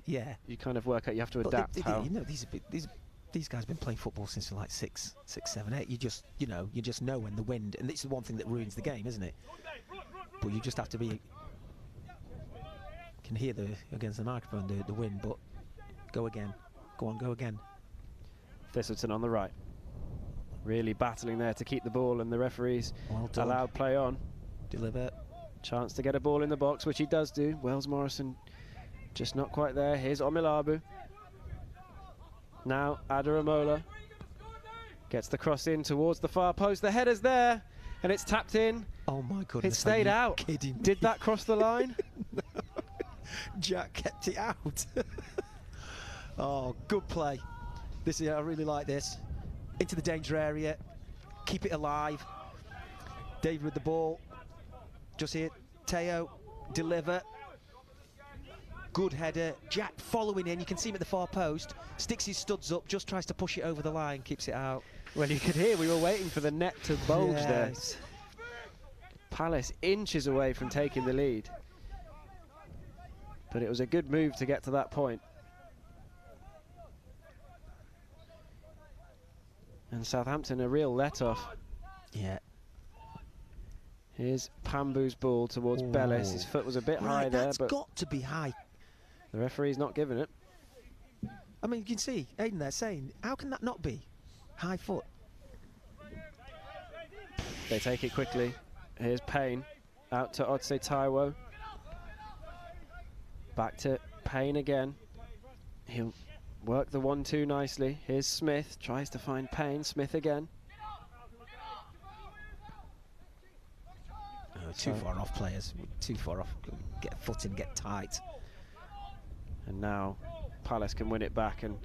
Yeah. You kind of work out. You have to But adapt. How you know, these guys have been playing football since they're like 6, 7, 8. You just know when the wind, and this is the one thing that ruins the game, isn't it? But you just have to be. Can hear against the microphone the wind, but go again. Go on, go again. Thistleton on the right. Really battling there to keep the ball, and the referees allowed play on. Deliver. Chance to get a ball in the box, which he does do. Wells Morrison just not quite there. Here's Omilabu. Now Adaramola gets the cross in towards the far post. The header's there, and it's tapped in. Oh my goodness! It stayed out. Kidding me? Did that cross the line? No. Jack kept it out. Oh, good play. I really like this. Into the danger area. Keep it alive. David with the ball. Just here. Teo. Deliver. Good header. Jack following in. You can see him at the far post. Sticks his studs up. Just tries to push it over the line. Keeps it out. Well, you could hear we were waiting for the net to bulge there. Palace inches away from taking the lead. But it was a good move to get to that point. And Southampton a real let-off. Yeah. Here's Pambu's ball towards Bellis. His foot was a bit high there, but got to be high. The referee's not giving it. I mean, you can see Aidan there saying, how can that not be high foot? They take it quickly. Here's Payne out to Otse Taiwo. Back to Payne again. He'll work the 1-2 nicely. Here's Smith, tries to find Payne. Smith again. Too far off, players. Too far off. Get a foot in, get tight. And now Palace can win it back, and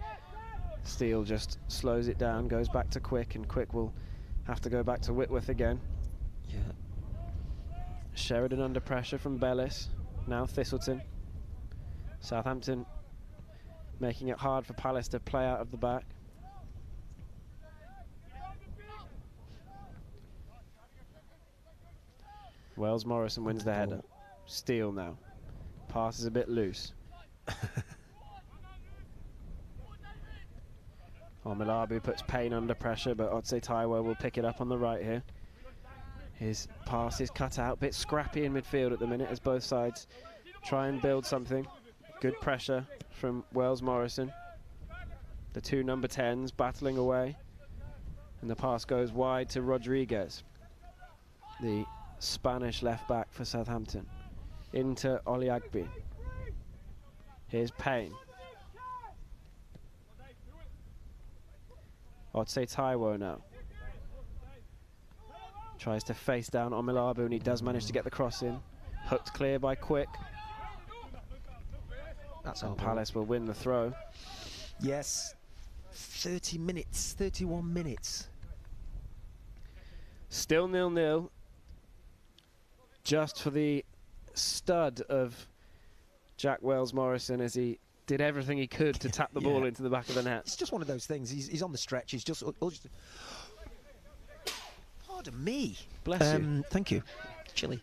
Steele just slows it down, goes back to Quick, and Quick will have to go back to Whitworth again. Yeah. Sheridan under pressure from Bellis. Now Thistleton. Southampton making it hard for Palace to play out of the back. Wells Morrison wins the header. Steele now. Pass is a bit loose. Omilabu puts Payne under pressure, but Otse Taiwo will pick it up on the right here. His pass is cut out, bit scrappy in midfield at the minute as both sides try and build something. Good pressure from Wells Morrison. The two number 10s battling away, and the pass goes wide to Rodriguez, the Spanish left back for Southampton. Into Oliagbe. Here's Payne. Otse Taiwo now. Tries to face down Omilabu, and he does manage to get the cross in. Hooked clear by Quick. That's and Palace will win the throw. Yes. 30 minutes, 31 minutes. Still 0-0. Just for the stud of Jack Wells Morrison, as he did everything he could to tap the ball into the back of the net. It's just one of those things. He's on the stretch. He's just... Pardon me. Bless you. Thank you. Chilly.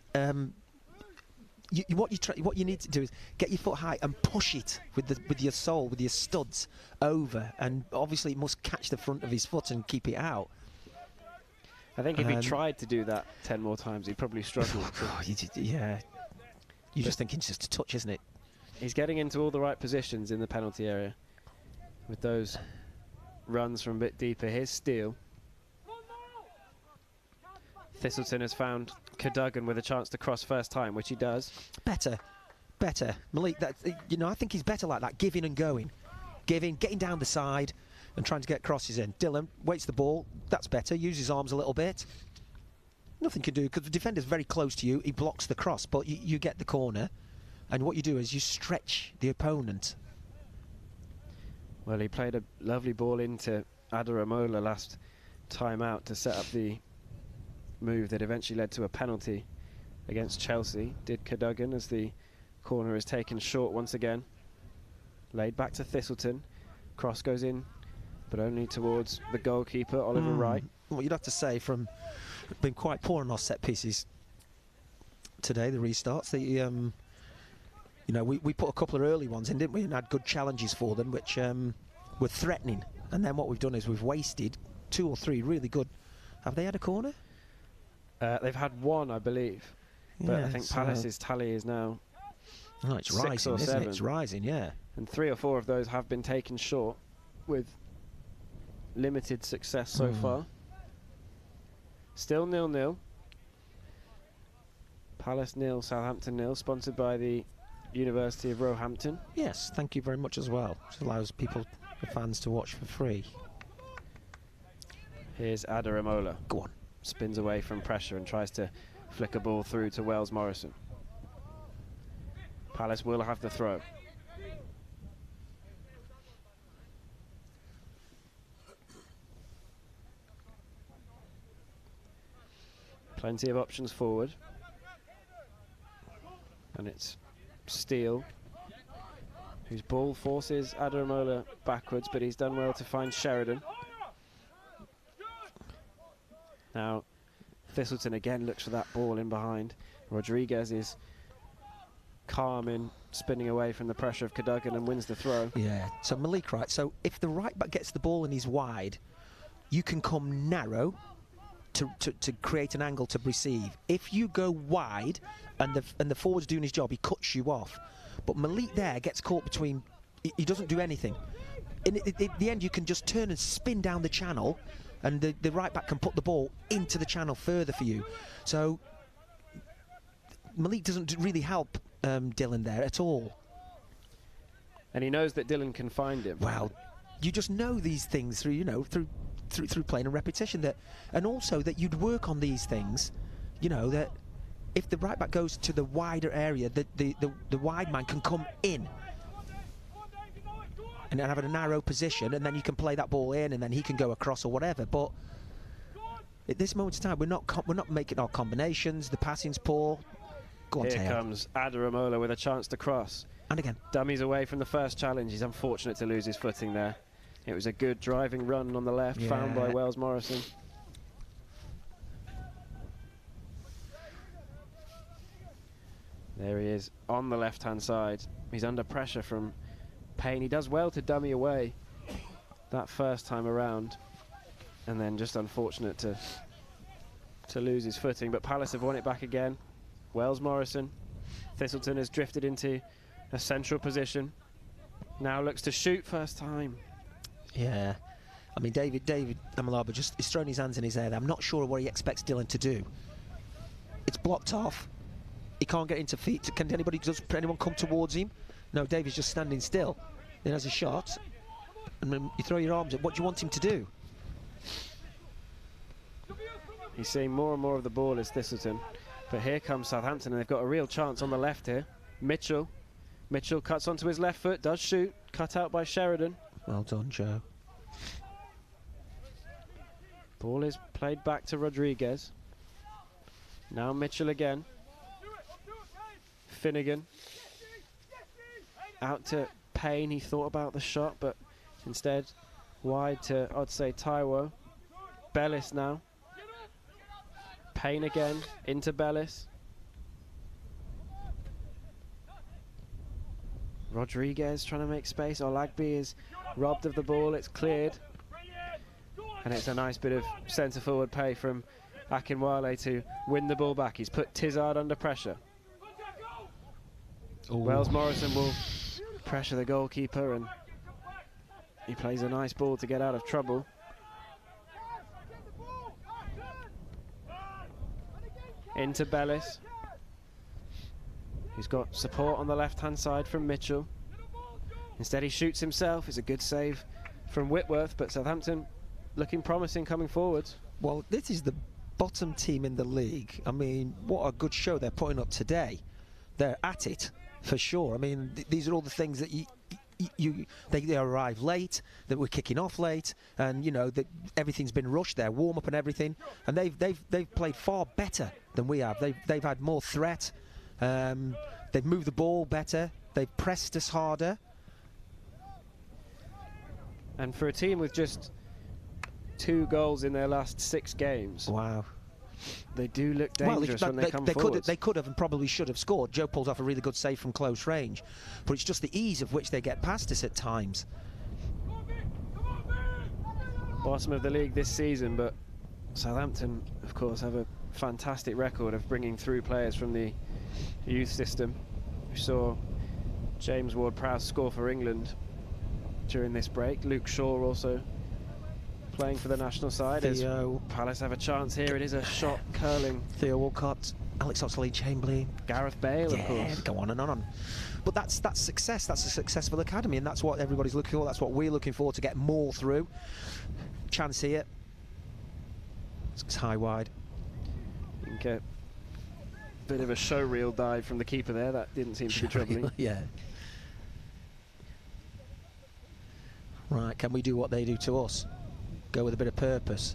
What you need to do is get your foot high and push it with your sole, with your studs over, and obviously it must catch the front of his foot and keep it out. I think if he tried to do that 10 more times, he'd probably struggle. Yeah. You're just thinking it's just a touch, isn't it? He's getting into all the right positions in the penalty area with those runs from a bit deeper. Here's Steele. Thistleton has found Cadogan with a chance to cross first time, which he does. Better. Malik, I think he's better like that, giving and going. Getting down the side and trying to get crosses in. Dylan waits the ball. That's better. Uses his arms a little bit. Nothing can do because the defender's very close to you. He blocks the cross, but you get the corner. And what you do is you stretch the opponent. Well, he played a lovely ball into Adaramola last time out to set up the move that eventually led to a penalty against Chelsea. Did Cadogan as the corner is taken short once again. Laid back to Thistleton. Cross goes in, but only towards the goalkeeper, Oliver Wright. Well, you'd have to say, from being quite poor on our set pieces, today, the restarts. You know, we put a couple of early ones in, didn't we, and had good challenges for them, which were threatening. And then what we've done is we've wasted 2 or 3 really good. Have they had a corner? They've had one, I believe. But I think Palace's tally is now it's 6 rising, or 7. It's rising, yeah. And 3 or 4 of those have been taken short with limited success so far. Still 0-0. Palace 0, Southampton 0, sponsored by the University of Roehampton. Yes, thank you very much as well. It allows people, the fans, to watch for free. Here's Adaramola. Go on. Spins away from pressure and tries to flick a ball through to Wells Morrison. Palace will have the throw. Plenty of options forward. And it's Steele, whose ball forces Adaramola backwards, but he's done well to find Sheridan. Now, Thistleton again looks for that ball in behind. Rodriguez is calm in spinning away from the pressure of Cadogan and wins the throw. Yeah, so Malik, right, so if the right back gets the ball and he's wide, you can come narrow to create an angle to receive. If you go wide and the forward's doing his job, he cuts you off. But Malik there gets caught between, he doesn't do anything. In the end, you can just turn and spin down the channel, and the right back can put the ball into the channel further for you. So Malik doesn't really help Dylan there at all. And he knows that Dylan can find him. Well, you just know these things through, you know, through playing and repetition, that, and also that you'd work on these things, you know, that if the right back goes to the wider area, the wide man can come in and have a narrow position, and then you can play that ball in, and then he can go across or whatever. But at this moment in time, we're not making our combinations. The passing's poor. Go on, Here Teo. comes Adaramola with a chance to cross. And again, Dummies away from the first challenge. He's unfortunate to lose his footing there. It was a good driving run on the left, found by Wells Morrison. There he is on the left-hand side. He's under pressure from Payne. He does well to dummy away that first time around, and then just unfortunate to lose his footing. But Palace have won it back again. Wells Morrison. Thistleton has drifted into a central position. Now looks to shoot first time. yeah. I mean, David Amalaba just is throwing his hands in his air. I'm not sure what he expects Dylan to do. It's blocked off. He can't get into feet. Can anyone come towards him? No, David's just standing still. He has a shot, and then you throw your arms up. What do you want him to do? He's seeing more and more of the ball as Thistleton. But here comes Southampton, and they've got a real chance on the left here. Mitchell cuts onto his left foot, does shoot, cut out by Sheridan. Well done, Joe. Ball is played back to Rodriguez. Now Mitchell again. Finnegan. Out to Payne. He thought about the shot, but instead wide to, I'd say, Taiwo. Bellis now. Payne again, into Bellis. Rodriguez trying to make space. Olagby is robbed of the ball. It's cleared. And it's a nice bit of centre forward play from Akinwale to win the ball back. He's put Tizard under pressure. Ooh. Wells Morrison will pressure the goalkeeper, and he plays a nice ball to get out of trouble. Into Bellis. He's got support on the left-hand side from Mitchell. Instead he shoots himself. It's a good save from Whitworth, but Southampton looking promising coming forwards. Well, this is the bottom team in the league. I mean, what a good show they're putting up today. They're at it, for sure. I mean, these are all the things that they arrive late, that we're kicking off late, and you know that everything's been rushed, their warm up and everything, and they've played far better than we have. They've had more threat, they've moved the ball better, they've pressed us harder. And for a team with just 2 goals in their last 6 games, Wow. They do look dangerous when they come forward. They could have and probably should have scored. Joe pulls off a really good save from close range, but it's just the ease of which they get past us at times. Bottom of the league this season, but Southampton, of course, have a fantastic record of bringing through players from the youth system. We saw James Ward-Prowse score for England during this break. Luke Shaw also playing for the national side. Theo. As Palace have a chance here. It is a shot curling. Theo Walcott, Alex Oxlade-Chamberlain, Gareth Bale, of course. Go on and on. But that's success. That's a successful academy, and that's what everybody's looking for. That's what we're looking for, to get more through. Chance here. It's high wide. You can get a bit of a showreel dive from the keeper there. That didn't seem to be troubling. Yeah. Right, can we do what they do to us? Go with a bit of purpose.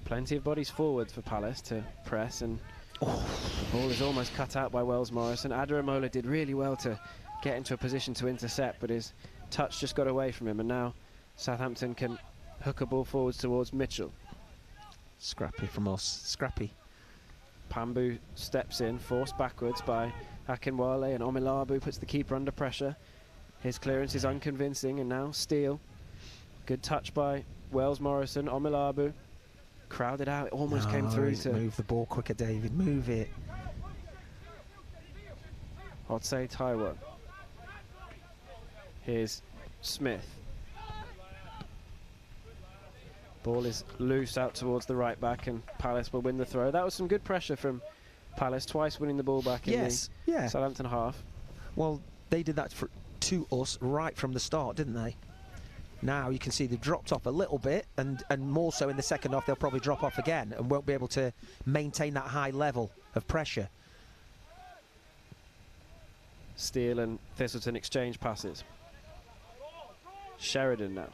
Plenty of bodies forward for Palace to press, and the ball is almost cut out by Wells Morrison. Adaramola did really well to get into a position to intercept, but his touch just got away from him, and now Southampton can hook a ball forwards towards Mitchell. Scrappy from us. Scrappy. Pambu steps in, forced backwards by Akinwale, and Omilabu puts the keeper under pressure. His clearance is unconvincing, and now Steele. Good touch by Wells Morrison. Omilabu crowded out, it almost came through to... Move the ball quicker, David, move it. Odsei Taiwo. Here's Smith. Ball is loose out towards the right back, and Palace will win the throw. That was some good pressure from Palace, twice winning the ball back in the Southampton half. Well, they did that to us right from the start, didn't they? Now you can see they've dropped off a little bit, and more so in the second half they'll probably drop off again and won't be able to maintain that high level of pressure. Steele and Thistleton exchange passes. Sheridan now.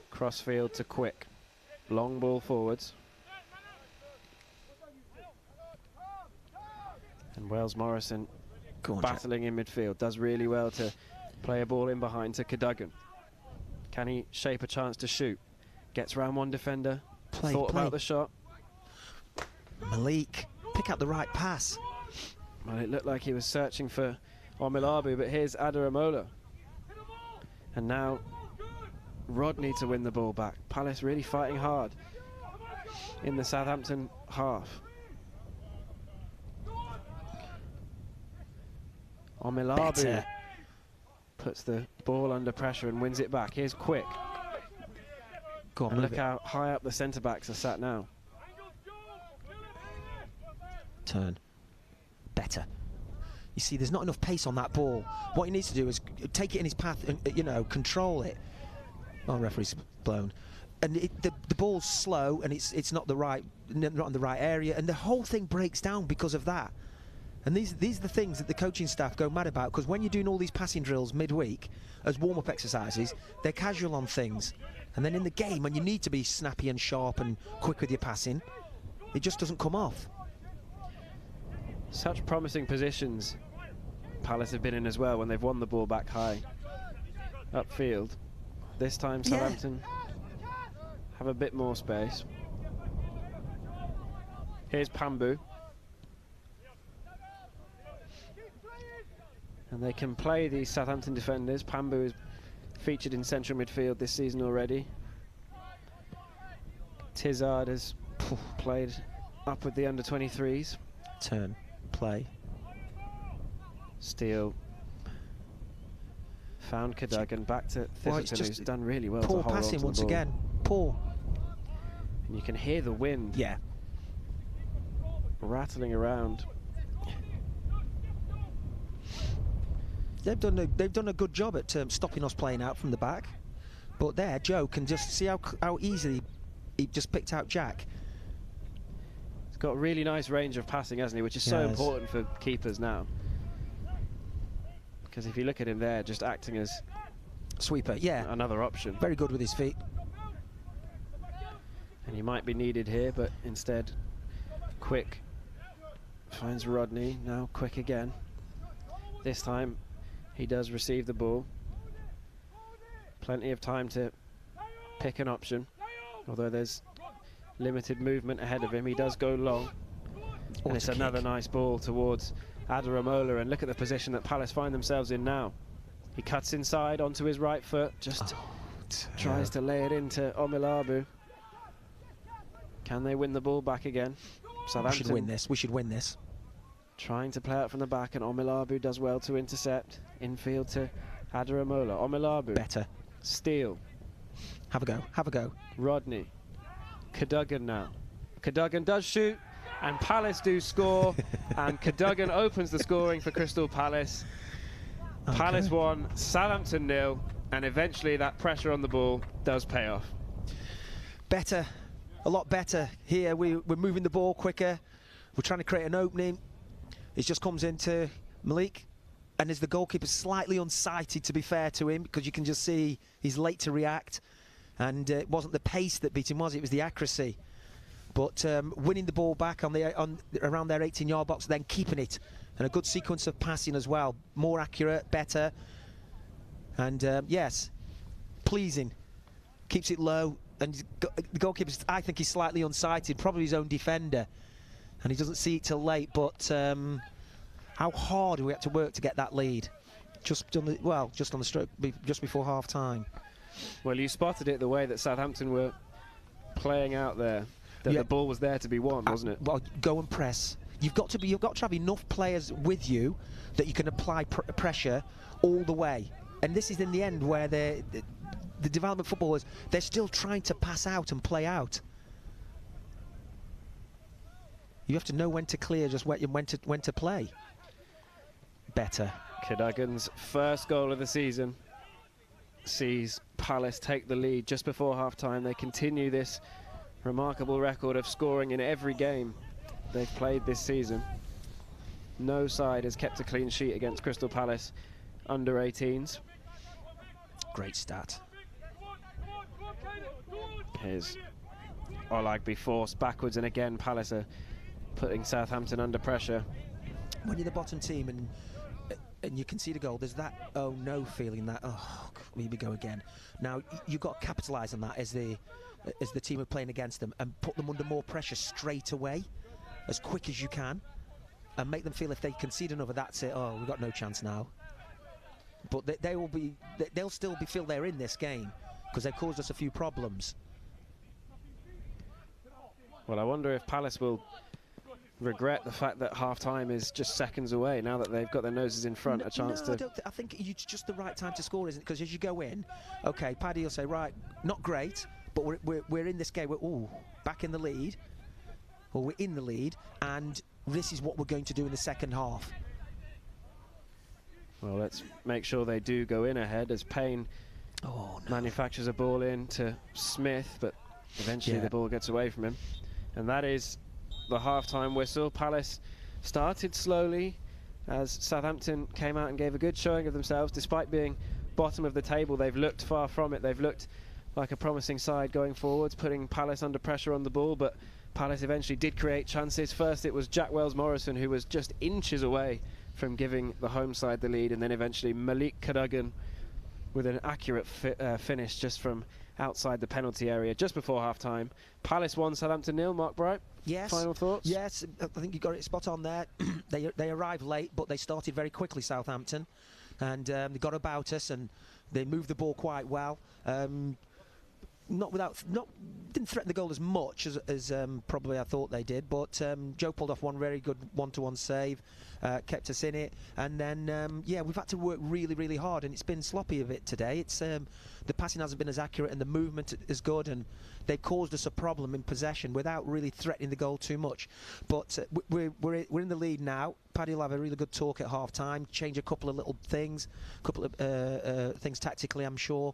Crossfield to Quick. Long ball forwards. And Wells Morrison battling in midfield. Does really well to play a ball in behind to Cadogan. Can he shape a chance to shoot? Gets round one defender. Thought about the shot. Malik, pick up the right pass. Well, it looked like he was searching for Omilabu, but here's Adaramola. And now Rodney to win the ball back. Palace really fighting hard in the Southampton half. Omilabu puts the ball under pressure and wins it back. Here's Quick. Go on, and look how high up the centre-backs are sat now. Turn. Better. You see, there's not enough pace on that ball. What he needs to do is take it in his path and, you know, control it. Oh, referee's blown. And the ball's slow, and it's not in the right area, and the whole thing breaks down because of that. And these are the things that the coaching staff go mad about, because when you're doing all these passing drills midweek as warm-up exercises, they're casual on things. And then in the game, when you need to be snappy and sharp and quick with your passing, it just doesn't come off. Such promising positions Palace have been in as well when they've won the ball back high upfield. This time Southampton have a bit more space. Here's Pambu. And they can play these Southampton defenders. Pambu is featured in central midfield this season already. Tizard has played up with the under-23s. Turn, play. Steele found Cadogan, back to Thistleton, who's done really well. Poor passing once again. Poor. And you can hear the wind. Yeah. Rattling around. They've done a good job at stopping us playing out from the back, but there Joe can just see how easily he just picked out Jack. He's got a really nice range of passing, hasn't he? Which is so important for keepers now. Because if you look at him there, just acting as sweeper, another option. Very good with his feet. And he might be needed here, but instead, Quick finds Rodney. Now Quick again. This time, he does receive the ball. Plenty of time to pick an option, although there's limited movement ahead of him. He does go long. And it's another nice ball towards Adaramola, and look at the position that Palace find themselves in now. He cuts inside onto his right foot, just tries to lay it into Omilabu. Can they win the ball back again? Southampton. We should win this. We should win this. Trying to play out from the back, and Omilabu does well to intercept. Infield to Adaramola. Omilabu. Better. Steele. Have a go. Have a go. Rodney. Cadogan now. Cadogan does shoot, and Palace do score, and Cadogan opens the scoring for Crystal Palace. Okay. Palace 1, Southampton 0, and eventually that pressure on the ball does pay off. Better, a lot better here. We're moving the ball quicker. We're trying to create an opening. It just comes into Malik, and as the goalkeeper slightly unsighted, to be fair to him, because you can just see he's late to react, and it wasn't the pace that beat him, was it? It was the accuracy. But winning the ball back on around their 18-yard box, then keeping it, and a good sequence of passing as well, more accurate, better, and yes, pleasing. Keeps it low, and the goalkeeper, I think, he's slightly unsighted, probably his own defender, and he doesn't see it till late. But how hard we had to work to get that lead, just on the stroke, just before half time. Well, you spotted it the way that Southampton were playing out there. That the ball was there to be won, wasn't it? Well, go and press. You've got to have enough players with you that you can apply pressure all the way. And this is in the end where the development footballers, they're still trying to pass out and play out. You have to know when to clear, just when to play. Better. Cadogan's first goal of the season sees Palace take the lead just before half-time. They continue this remarkable record of scoring in every game they've played this season. No side has kept a clean sheet against Crystal Palace under 18s. Great stat. Here's Olagby forced backwards, and again Palace are putting Southampton under pressure. When you're the bottom team and you concede a goal, there's that oh no feeling, that here we go again. Now you've got to capitalise on that as the team are playing against them, and put them under more pressure straight away, as quick as you can, and make them feel if they concede another, that's it. Oh, we've got no chance now. But they'll still feel they're in this game because they've caused us a few problems. Well, I wonder if Palace will regret the fact that half-time is just seconds away now that they've got their noses in front. I think it's just the right time to score, isn't it? Because as you go in, okay, Paddy will say, right, not great, but we're in this game. We're back in the lead, or we're in the lead, and this is what we're going to do in the second half. Well, let's make sure they do go in ahead as Payne manufactures a ball in to Smith, but eventually the ball gets away from him. And that is the half-time whistle. Palace started slowly as Southampton came out and gave a good showing of themselves. Despite being bottom of the table, they've looked far from it. They've looked like a promising side going forwards, putting Palace under pressure on the ball, but Palace eventually did create chances. First it was Jack Wells-Morrison, who was just inches away from giving the home side the lead, and then eventually Malik Cadogan with an accurate finish just from outside the penalty area just before half-time. Palace 1, Southampton 0. Mark Bright, yes. Final thoughts? Yes, I think you got it spot on there. They arrived late, but they started very quickly, Southampton, and they got about us, and they moved the ball quite well. Didn't threaten the goal as much as probably I thought they did, but Joe pulled off one very good one-to-one save, kept us in it, and then we've had to work really, really hard, and it's been sloppy a bit today. It's the passing hasn't been as accurate and the movement is good, and they caused us a problem in possession without really threatening the goal too much. But we're in the lead now. Paddy will have a really good talk at half-time, change a couple of little things, things tactically, I'm sure,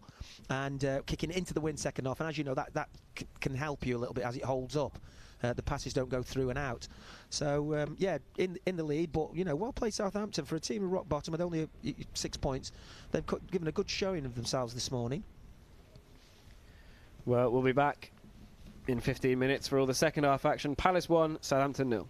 and kicking it into the win second half. And as you know, that can help you a little bit as it holds up. The passes don't go through and out. So in the lead, but well played Southampton for a team of rock bottom with only 6 points. They've given a good showing of themselves this morning. Well, we'll be back in 15 minutes for all the second half action. Palace 1, Southampton 0.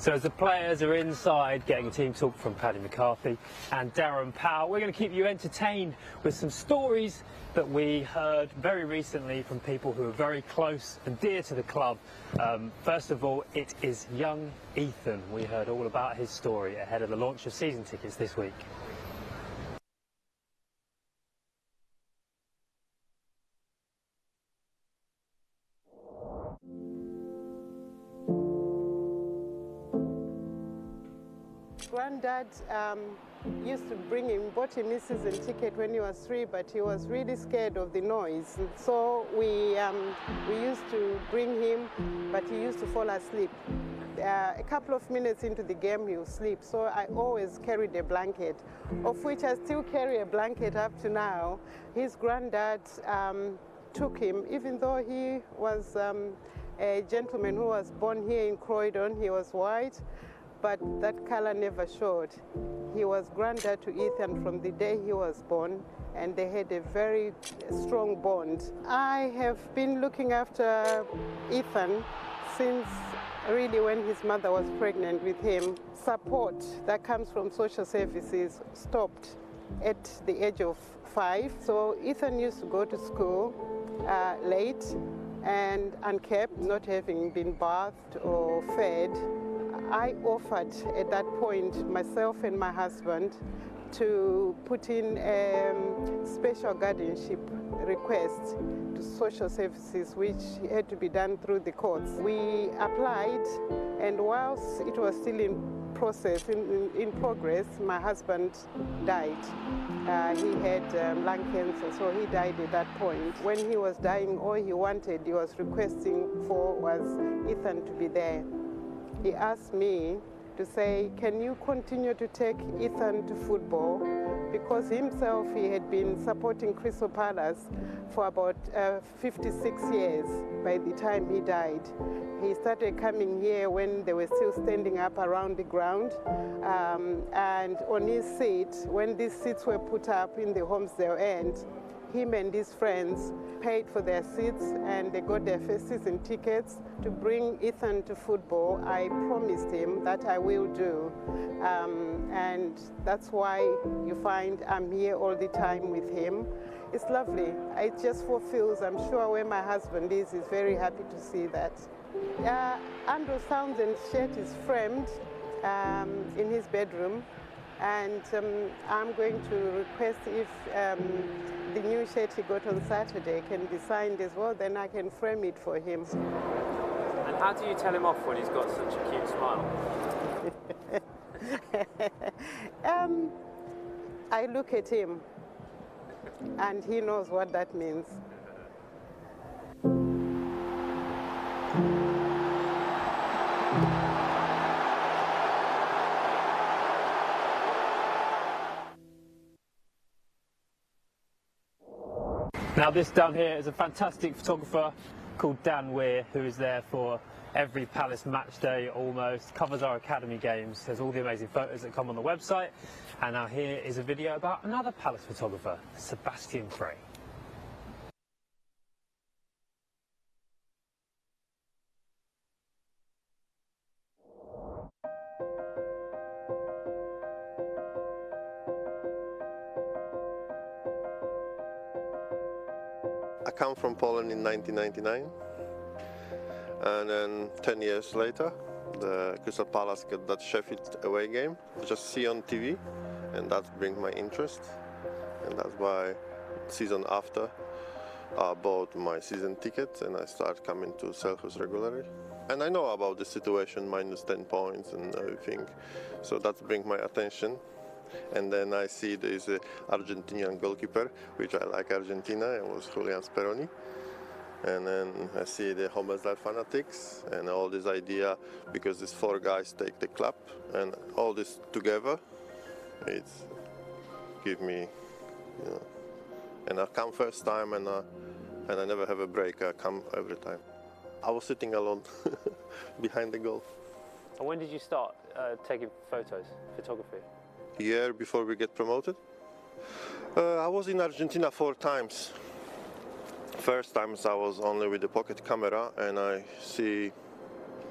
So as the players are inside getting a team talk from Paddy McCarthy and Darren Powell, we're going to keep you entertained with some stories that we heard very recently from people who are very close and dear to the club. First of all, it is young Ethan. We heard all about his story ahead of the launch of season tickets this week. Granddad used to bring him, bought him his season ticket when he was 3, but he was really scared of the noise. So we used to bring him, but he used to fall asleep. A couple of minutes into the game, he would sleep. So I always carried a blanket, of which I still carry a blanket up to now. His granddad took him, even though he was a gentleman who was born here in Croydon. He was white, but that color never showed. He was granddad to Ethan from the day he was born, and they had a very strong bond. I have been looking after Ethan since really when his mother was pregnant with him. Support that comes from social services stopped at the age of 5. So Ethan used to go to school late and unkept, not having been bathed or fed. I offered at that point, myself and my husband, to put in a special guardianship request to social services, which had to be done through the courts. We applied, and whilst it was still in progress, my husband died. He had lung cancer, so he died at that point. When he was dying, all he wanted, he was requesting for, was Ethan to be there. He asked me to say, can you continue to take Ethan to football? Because himself, he had been supporting Crystal Palace for about 56 years by the time he died. He started coming here when they were still standing up around the ground. And on his seat, when these seats were put up in the Holmesdale end, him and his friends paid for their seats, and they got their first season tickets to bring Ethan to football. I promised him that I will do, and that's why you find I'm here all the time with him. It's lovely. It just fulfills, I'm sure where my husband is, he's very happy to see that. Andrew Townsend's shirt is framed in his bedroom, and I'm going to request if the new shirt he got on Saturday can be signed as well, then I can frame it for him. And how do you tell him off when he's got such a cute smile? I look at him, and he knows what that means. Now this down here is a fantastic photographer called Dan Weir, who is there for every Palace match day almost, covers our academy games, has all the amazing photos that come on the website. And now here is a video about another Palace photographer, Sebastian Frey. I come from Poland in 1999, and then 10 years later, the Crystal Palace got that Sheffield away game. I just see on TV, and that brings my interest, and that's why season after I bought my season ticket and I start coming to Selhurst regularly. And I know about the situation, minus 10 points and everything, so that brings my attention. And then I see there is an Argentinian goalkeeper, which I like Argentina, and was Julian Speroni. And then I see the Holmesdale fanatics and all this idea, because these 4 guys take the club, and all this together, it's give me, you know. And I come first time, and I never have a break. I come every time. I was sitting alone behind the goal. And when did you start taking photography? Year before we get promoted. I was in Argentina 4 times. First times I was only with the pocket camera, and I see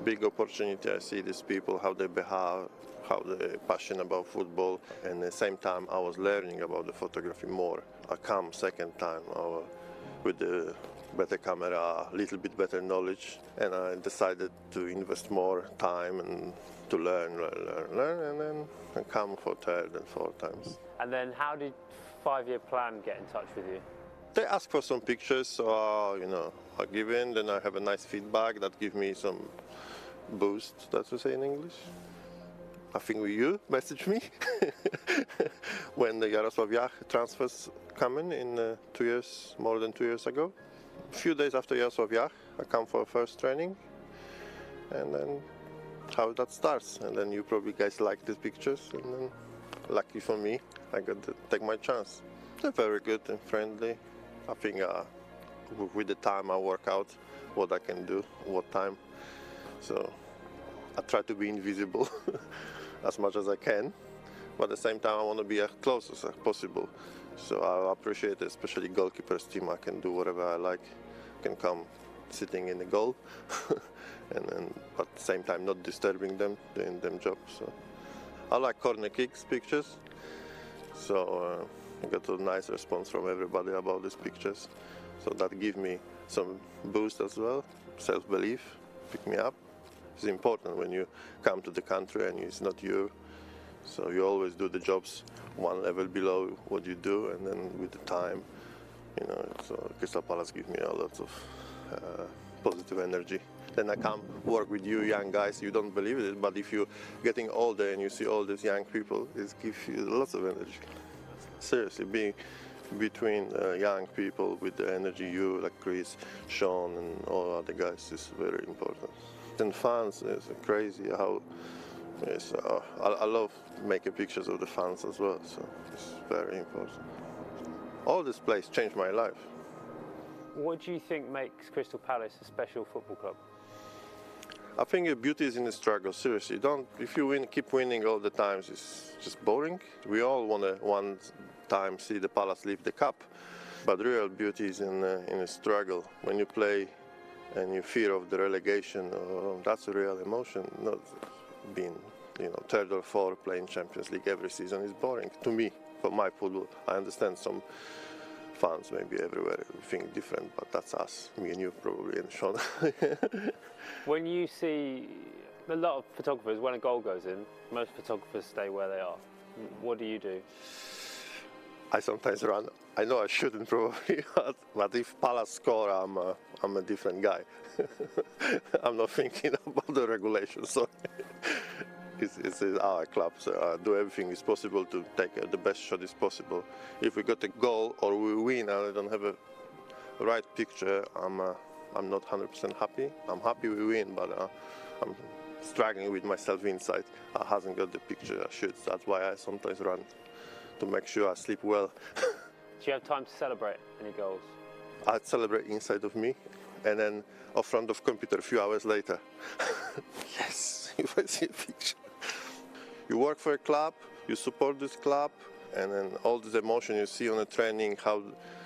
big opportunity. I see these people, how they behave, how they're passionate about football, and at the same time I was learning about the photography more. I come second time with the better camera, a little bit better knowledge, and I decided to invest more time and to learn, and then I come for third and fourth times. And then how did 5-year plan get in touch with you? They ask for some pictures, so I give in, then I have a nice feedback that give me some boost, that's to say in English. I think you messaged me when the Jarosław Jach transfers coming in more than 2 years ago. A few days after Jarosław Jach, I come for a first training, and then how that starts. And then you probably guys like these pictures, and then lucky for me, I got to take my chance. They're very good and friendly. I think with the time I work out what I can do, what time. So I try to be invisible as much as I can, but at the same time I want to be as close as possible. So I appreciate it, especially goalkeepers team. I can do whatever I like. I can come sitting in the goal, but at the same time not disturbing them, doing them job. So I like corner kicks pictures. So I got a nice response from everybody about these pictures. So that gives me some boost as well, self-belief, pick me up. It's important when you come to the country and it's not you. So you always do the jobs one level below what you do, and then with the time, so Crystal Palace gives me a lot of positive energy. Then I come work with you young guys, you don't believe it, but if you're getting older and you see all these young people, it gives you lots of energy. Seriously, being between young people with the energy you, like Chris, Sean and all other guys is very important. And fans is crazy how I love making pictures of the fans as well, so it's very important. All this place changed my life. What do you think makes Crystal Palace a special football club? I think the beauty is in the struggle, seriously. If you keep winning all the times, it's just boring. We all want to one time see the Palace lift the cup, but the real beauty is in the struggle. When you play and you fear of the relegation, that's a real emotion. Not being, third or fourth playing Champions League every season is boring to me. For my football, I understand some fans maybe everywhere think different, but that's us, me and you probably, and Sean. When you see a lot of photographers, when a goal goes in, most photographers stay where they are. What do you do? I sometimes run. I know I shouldn't probably, but if Palace score, I'm a different guy. I'm not thinking about the regulations. So it's our club, so I do everything is possible to take the best shot is possible. If we got a goal or we win and I don't have a right picture, I'm not 100% happy. I'm happy we win, but I'm struggling with myself inside. I hasn't got the picture I should. That's why I sometimes run, to make sure I sleep well. Do you have time to celebrate any goals? I'd celebrate inside of me, and then in front of computer a few hours later. Yes, if I see a picture. You work for a club, you support this club, and then all this emotion you see on the training, how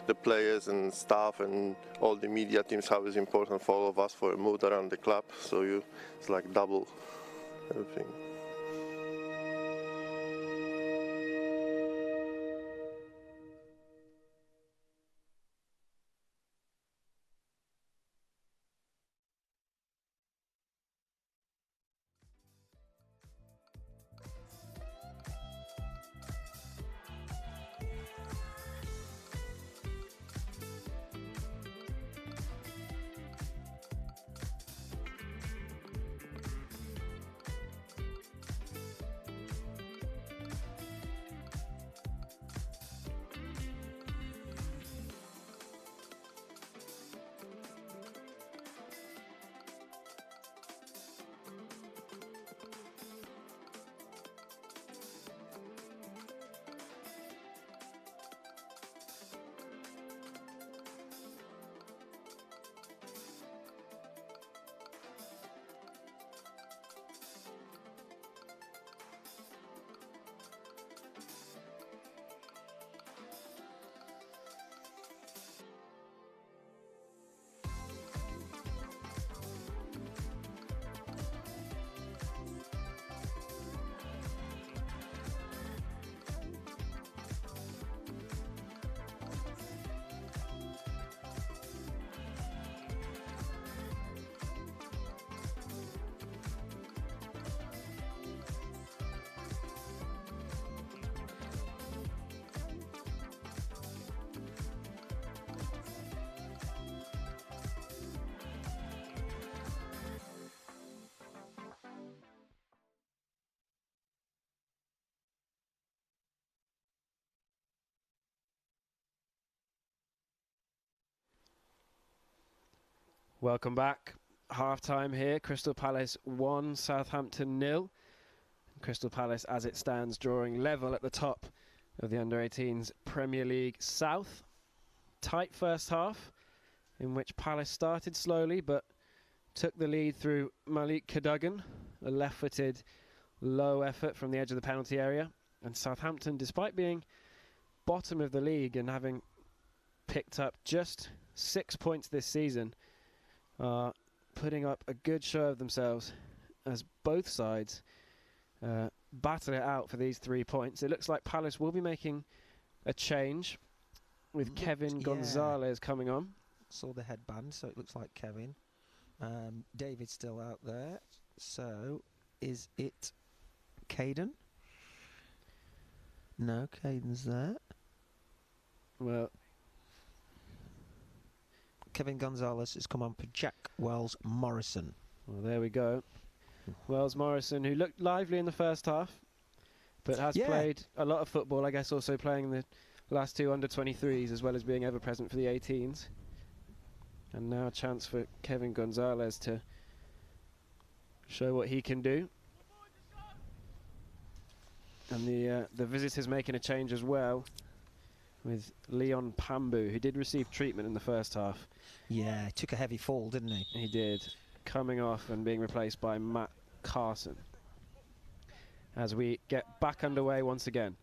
the players and staff and all the media teams, how it's important for all of us for a mood around the club. So it's like double everything. Welcome back. Half time here. Crystal Palace 1, Southampton 0. Crystal Palace, as it stands, drawing level at the top of the under-18s Premier League South. Tight first half, in which Palace started slowly but took the lead through Malik Cadogan, a left-footed low effort from the edge of the penalty area. And Southampton, despite being bottom of the league and having picked up just 6 points this season, are putting up a good show of themselves as both sides battle it out for these 3 points. It looks like Palace will be making a change with Kevin Gonzalez coming on. Saw the headband, so it looks like Kevin. David's still out there. So, is it Caden? No, Caden's there. Well, Kevin Gonzalez has come on for Jack Wells Morrison. Well, there we go. Wells Morrison, who looked lively in the first half, but has played a lot of football, I guess also playing the last 2 under-23s as well as being ever present for the 18s. And now a chance for Kevin Gonzalez to show what he can do. And the visitors making a change as well with Leon Pambu, who did receive treatment in the first half. Yeah, he took a heavy fall, didn't he? He did. Coming off and being replaced by Matt Carson. As we get back underway once again.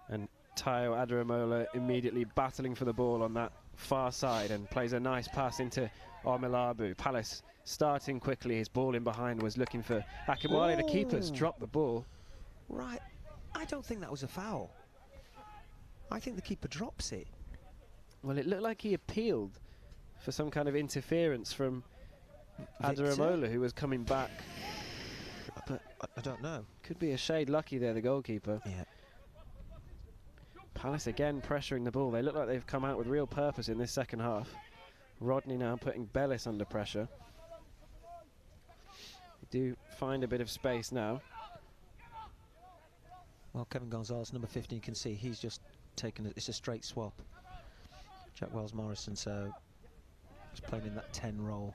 And Tayo Adaramola immediately battling for the ball on that far side and plays a nice pass into Omilabu. Palace starting quickly. His ball in behind was looking for Akinwale. The keeper's dropped the ball. Right. I don't think that was a foul. I think the keeper drops it. Well, it looked like he appealed for some kind of interference from Adaramola, who was coming back. But I don't know. Could be a shade lucky there, the goalkeeper. Yeah. Palace again pressuring the ball. They look like they've come out with real purpose in this second half. Rodney now putting Bellis under pressure. They do find a bit of space now. Well, Kevin Gonzalez, number 15, can see he's just taken it's a straight swap. Jack Wells Morrison, so he's playing in that 10 role.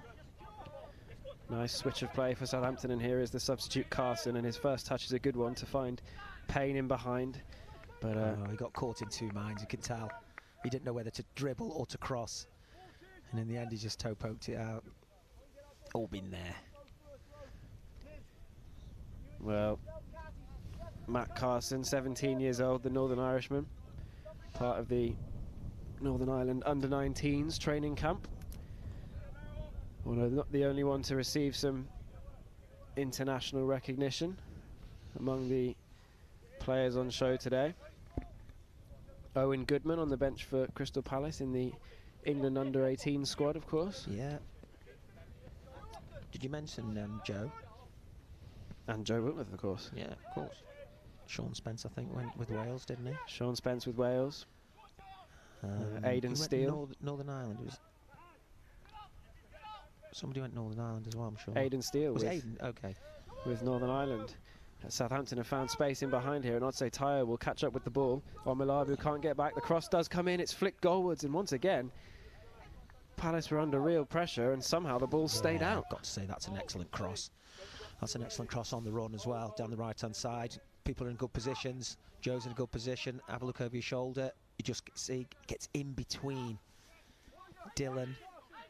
Nice switch of play for Southampton, and here is the substitute Carson, and his first touch is a good one to find Payne in behind. But he got caught in 2 minds, you can tell. He didn't know whether to dribble or to cross. And in the end, he just toe poked it out. All been there. Well, Matt Carson, 17 years old, the Northern Irishman, part of the Northern Ireland under-19s training camp. Although not the only one to receive some international recognition among the players on show today. Owen Goodman on the bench for Crystal Palace in the England under-18 squad, of course. Yeah. Did you mention Joe? And Joe Whitworth, of course. Yeah, of course. Sean Spence, I think, went with Wales, didn't he? Sean Spence with Wales. Aidan Steele. Northern Ireland. Somebody went Northern Ireland as well, I'm sure. Aidan Steele. Was it Aidan? Okay. With Northern Ireland. Southampton have found space in behind here, and I'd say Tayo will catch up with the ball. Omilabu can't get back. The cross does come in. It's flicked goalwards, and once again, Palace were under real pressure, and somehow the ball stayed out. I've got to say, that's an excellent cross. That's an excellent cross on the run as well, down the right-hand side. People are in good positions. Joe's in a good position. Have a look over your shoulder. You just see, gets in between Dylan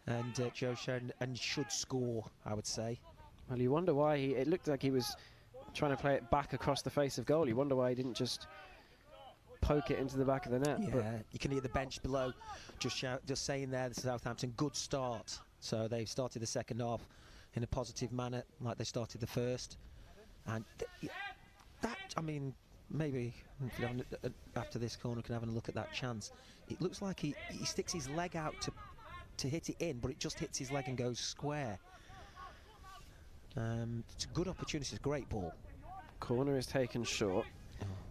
and Joe Sheridan, and should score, I would say. Well, you wonder why it looked like he was trying to play it back across the face of goal. You wonder why he didn't just poke it into the back of the net. Yeah, you can hear the bench below just saying there, the Southampton, good start. So they've started the second half in a positive manner, like they started the first. And that, I mean, maybe after this corner can have a look at that chance. It looks like he sticks his leg out to hit it in, but it just hits his leg and goes square. It's a good opportunity, it's a great ball. Corner is taken short.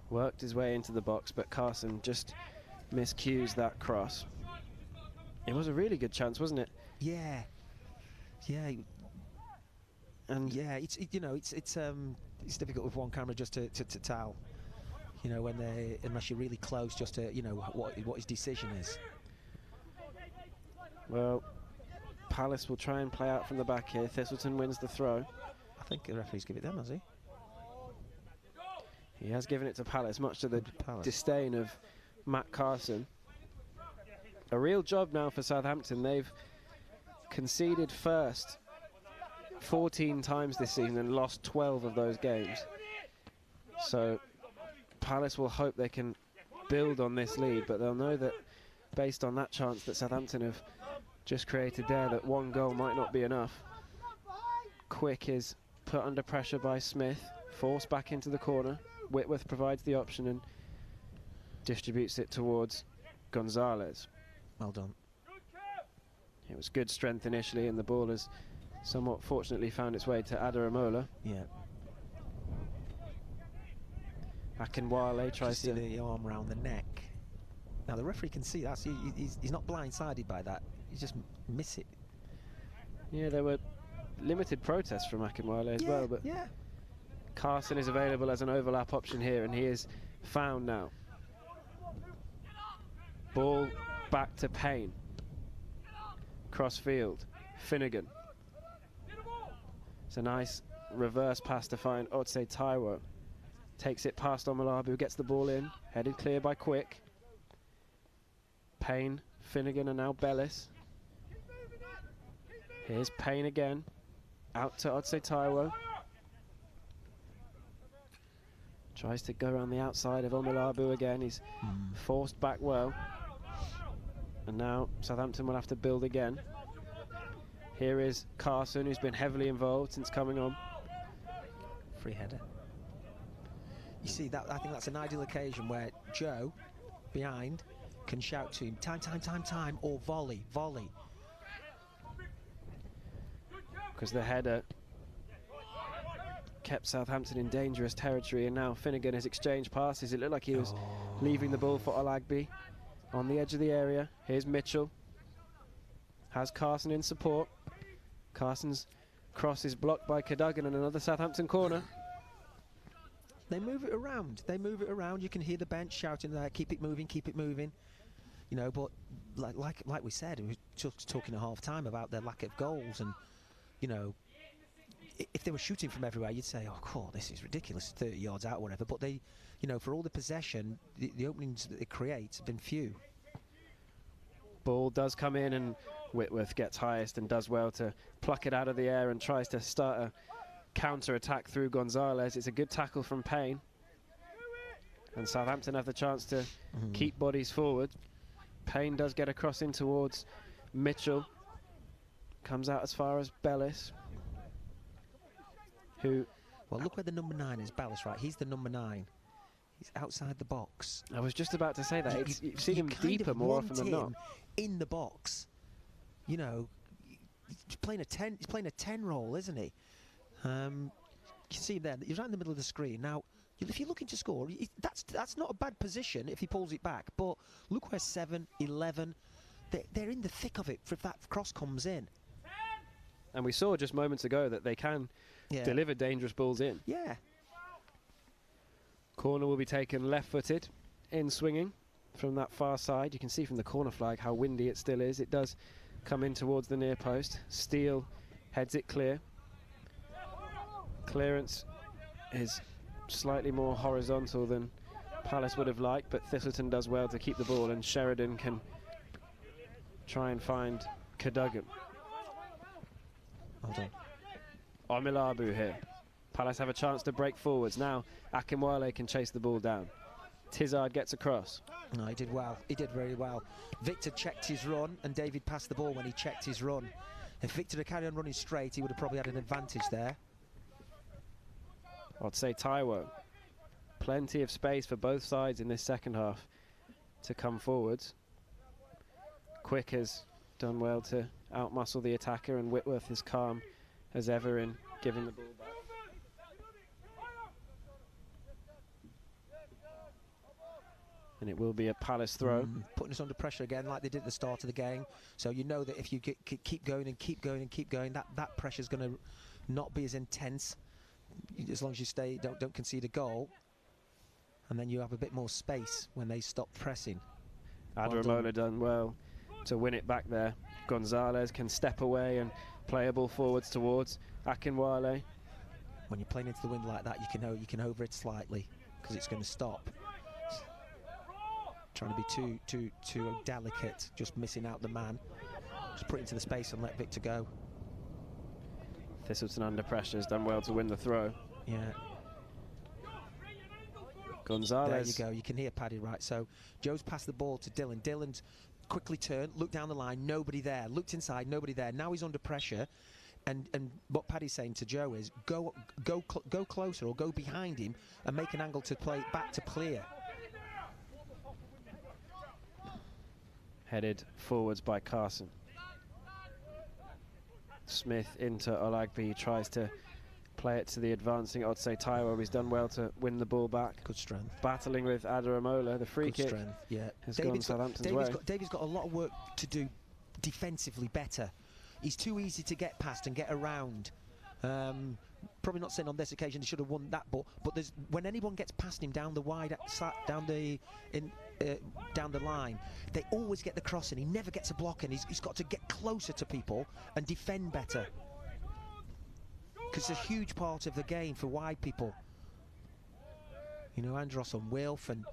Worked his way into the box, but Carson just miscues that cross. It was a really good chance, wasn't it? Yeah. Yeah. And yeah, it's difficult with one camera just to tell, you know, when unless you're really close, just to, you know, what his decision is. Well, Palace will try and play out from the back here. Thistleton wins the throw. I think the referee's give it them, has he? He has given it to Palace, much to the disdain of Matt Carson. A real job now for Southampton. They've conceded first 14 times this season and lost 12 of those games. So Palace will hope they can build on this lead, but they'll know that based on that chance that Southampton have just created there, that one goal might not be enough. Quick is put under pressure by Smith, forced back into the corner. Whitworth provides the option and distributes it towards Gonzalez. Well done. It was good strength initially, and the ball has somewhat fortunately found its way to Adaramola. Yeah. Akinwale tries to... the arm round the neck. Now the referee can see that, so he's not blindsided by that. He just miss it. Yeah, there were limited protests from Akinwale as well, but Carson is available as an overlap option here, and he is found now. Ball back to Payne. Cross field. Finnegan. It's a nice reverse pass to find Otse Taiwo. Takes it past Omalabu, gets the ball in. Headed clear by Quick. Payne, Finnegan, and now Bellis. Here's Payne again. Out to Otse Taiwo. Tries to go around the outside of Omalabu again. He's forced back well. And now Southampton will have to build again. Here is Carson, who's been heavily involved since coming on. Free header. You see, that I think that's an ideal occasion where Joe, behind, can shout to him, time, time, time, time, or volley, volley. Because the header kept Southampton in dangerous territory, and now Finnegan has exchanged passes. It looked like he was leaving the ball for Olagby on the edge of the area. Here's Mitchell. Has Carson in support. Carson's cross is blocked by Cadogan, and another Southampton corner. They move it around. They move it around. You can hear the bench shouting there, keep it moving, keep it moving. You know, but like we said, we were just talking at half time about their lack of goals, and you know, if they were shooting from everywhere, you'd say, oh, God, this is ridiculous, 30 yards out or whatever. But they, you know, for all the possession, the openings that it creates have been few. Ball does come in, and Whitworth gets highest and does well to pluck it out of the air and tries to start a counter-attack through Gonzalez. It's a good tackle from Payne. And Southampton have the chance to keep bodies forward. Payne does get a cross in towards Mitchell. Comes out as far as Bellis. Who... Well, look where the number 9 is, Bellis, right? He's the number 9. He's outside the box. I was just about to say that. You've seen him deeper more often than not. In the box. You know, he's playing a 10. He's playing a 10 role, isn't he? You can see him there. He's right in the middle of the screen. Now, if you're looking to score, that's not a bad position if he pulls it back. But look where 7, 11, they're in the thick of it if that cross comes in. And we saw just moments ago that they can deliver dangerous balls in. Yeah. Corner will be taken left-footed, in swinging from that far side. You can see from the corner flag how windy it still is. It does come in towards the near post. Steele heads it clear. Clearance is slightly more horizontal than Palace would have liked, but Thistleton does well to keep the ball, and Sheridan can try and find Cadogan. Hold on. Omilabu here. Palace have a chance to break forwards. Now Akinwale can chase the ball down. Tizard gets across. No, he did well. He did very well. Victor checked his run, and David passed the ball when he checked his run. If Victor had carried on running straight, he would have probably had an advantage there. I'd say Taiwo. Plenty of space for both sides in this second half to come forwards. Quick has done well to outmuscle the attacker, and Whitworth is calm as ever in giving the ball back. And it will be a Palace throw. Putting us under pressure again like they did at the start of the game. So you know that if you keep going and keep going and keep going, that pressure's going to not be as intense as long as you don't concede a goal. And then you have a bit more space when they stop pressing. Adaramola done well to win it back there. Gonzalez can step away and play a ball forwards towards Akinwale. When you're playing into the wind like that, you can over it slightly because it's going to stop. Trying to be too delicate, just missing out the man. Just put it into the space and let Victor go. Thistleton under pressure has done well to win the throw. Yeah. Gonzalez. There you go. You can hear Paddy, right? So Joe's passed the ball to Dylan. Dylan's quickly turned, looked down the line, nobody there. Looked inside, nobody there. Now he's under pressure. And what Paddy's saying to Joe is go closer or go behind him and make an angle to play back to clear. Headed forwards by Carson. Smith into Olagby, tries to play it to the advancing Odsei Taiwo. He's done well to win the ball back. Good strength. Battling with Adaramola, the free kick yeah. has gone Southampton's way. David's got a lot of work to do defensively better. He's too easy to get past and get around. Probably not saying on this occasion he should have won that, but there's when anyone gets past him down the wide down the line, they always get the cross and he never gets a block, and he's got to get closer to people and defend better. Because it's a huge part of the game for wide people. You know, Andros and Wilf and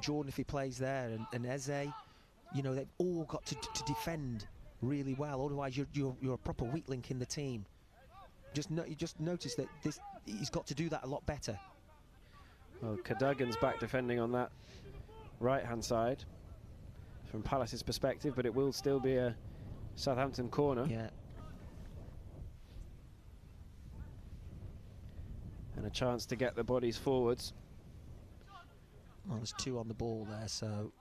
Jordan if he plays there, and Eze, you know, they've all got to defend really well. Otherwise, you're a proper weak link in the team. You just notice that he's got to do that a lot better. Well, Cadogan's back defending on that right-hand side from Palace's perspective, but it will still be a Southampton corner. Yeah. And a chance to get the bodies forwards. Well, there's two on the ball there, so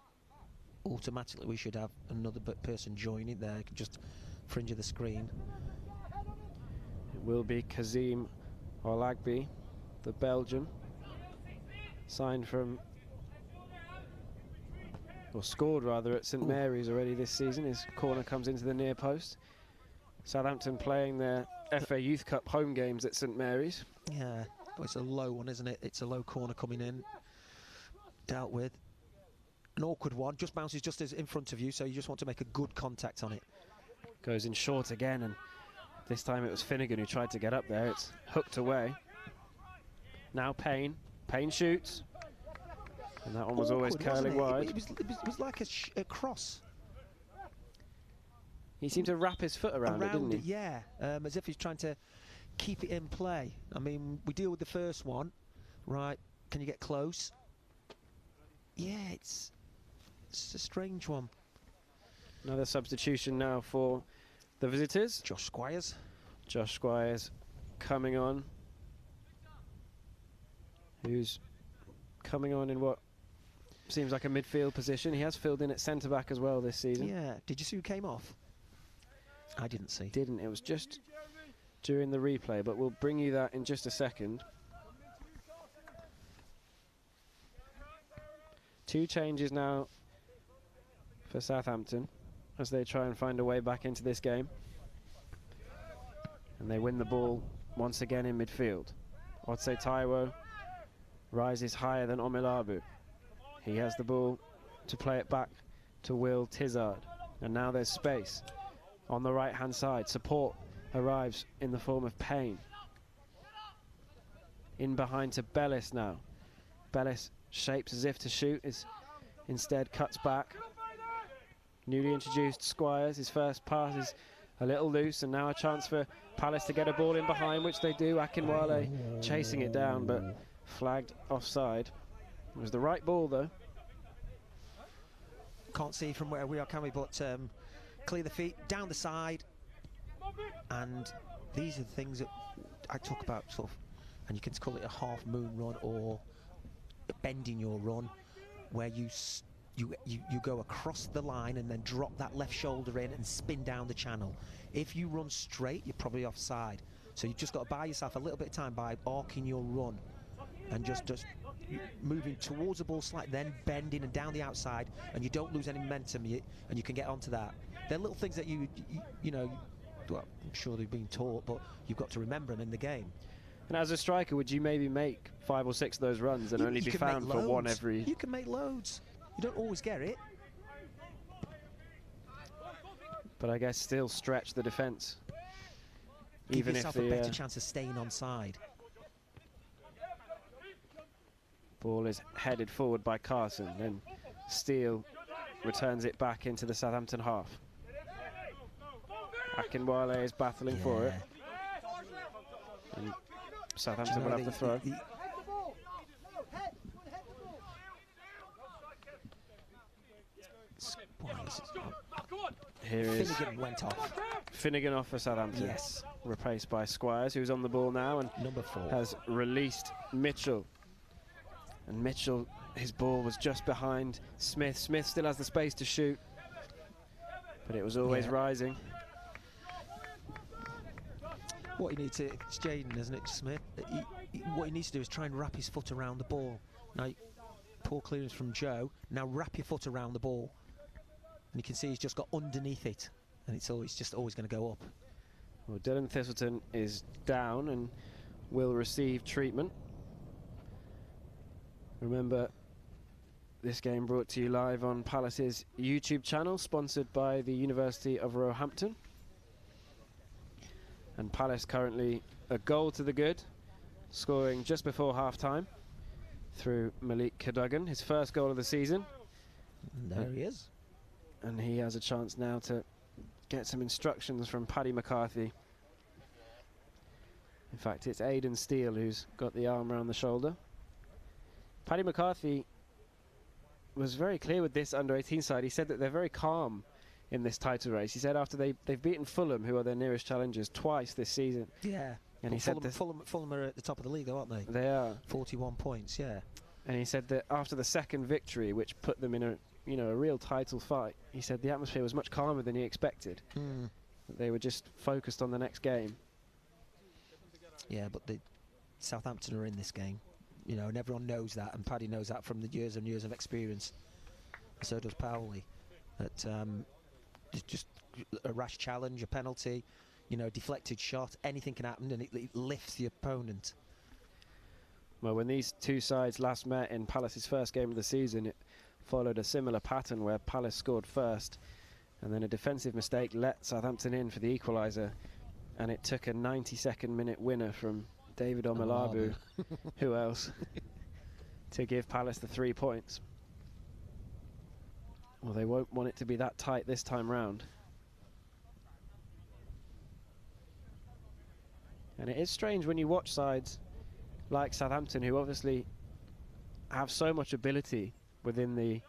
automatically we should have another person joining there, just fringe of the screen. It will be Kazim Olagby, the Belgian, signed from, or scored rather, at St Mary's already this season. His corner comes into the near post. Southampton playing their FA Youth Cup home games at St Mary's. Yeah, well, it's a low one, isn't it? It's a low corner coming in. Dealt with. An awkward one, just bounces just as in front of you, so you just want to make a good contact on it. Goes in short again, and this time it was Finnegan who tried to get up there. It's hooked away. Now Payne. Payne shoots. And that one was always curling wide. It was like a cross. He seemed to wrap his foot around it, didn't he? Yeah, as if he's trying to keep it in play. I mean, we deal with the first one. Right, can you get close? Yeah, it's a strange one. Another substitution now for the visitors. Josh Squires. Josh Squires coming on. Who's coming on in what seems like a midfield position. He has filled in at centre-back as well this season. Yeah, did you see who came off? I didn't see. Didn't, it was just during the replay, but we'll bring you that in just a second. Two changes now for Southampton as they try and find a way back into this game. And they win the ball once again in midfield. Odsei Taiwo rises higher than Omilabu. He has the ball to play it back to Will Tizard. And now there's space on the right-hand side. Support arrives in the form of Payne. In behind to Bellis now. Bellis shapes as if to shoot, instead cuts back. Newly introduced Squires, his first pass is a little loose, and now a chance for Palace to get a ball in behind, which they do. Akinwale chasing it down, but flagged offside. It was the right ball, though. Can't see from where we are, can we? But clear the feet, down the side. And these are the things that I talk about, sort of, and you can call it a half moon run or bending your run, where you go across the line and then drop that left shoulder in and spin down the channel. If you run straight, you're probably offside. So you've just got to buy yourself a little bit of time by arcing your run and just moving towards the ball slightly, then bending and down the outside, and you don't lose any momentum, and you can get onto that. They're little things that you know, well, I'm sure they've been taught, but you've got to remember them in the game. And as a striker, would you maybe make 5 or 6 of those runs and only be found for one every... You can make loads. You don't always get it. but I guess still stretch the defence. Give yourself a better chance of staying onside. Ball is headed forward by Carson, then Steele returns it back into the Southampton half. Akinwale is battling for it. And Southampton will have the throw. Here is Finnegan went off. Finnegan off for Southampton. Yes. Replaced by Squires, who's on the ball now and Number 4 has released Mitchell. And Mitchell, his ball was just behind Smith. Smith still has the space to shoot, but it was always rising. What he needs to, it's Jaden, isn't it, Smith? What he needs to do is try and wrap his foot around the ball. Now, poor clearance from Joe. Now wrap your foot around the ball. And you can see he's just got underneath it, and it's just always going to go up. Well, Dylan Thistleton is down and will receive treatment. Remember, this game brought to you live on Palace's YouTube channel, sponsored by the University of Roehampton. And Palace currently a goal to the good, scoring just before half-time through Malik Cadogan, his first goal of the season. And there he is. And he has a chance now to get some instructions from Paddy McCarthy. In fact, it's Aidan Steele who's got the arm around the shoulder. Paddy McCarthy was very clear with this under-18 side. He said that they're very calm in this title race. He said after they've beaten Fulham, who are their nearest challengers, twice this season. Yeah. And he said Fulham are at the top of the league, though, aren't they? They are. 41 points, yeah. And he said that after the second victory, which put them in a real title fight, he said the atmosphere was much calmer than he expected. They were just focused on the next game. Yeah, but the Southampton are in this game, and everyone knows that, and Paddy knows that from the years and years of experience. So does Powley. That it's just a rash challenge, a penalty, deflected shot, anything can happen, and it lifts the opponent. Well, when these two sides last met in Palace's first game of the season, it followed a similar pattern where Palace scored first, and then a defensive mistake let Southampton in for the equaliser, and it took a 92nd minute winner from David Omalabu, who else, to give Palace the 3 points. Well, they won't want it to be that tight this time round. And it is strange when you watch sides like Southampton, who obviously have so much ability within the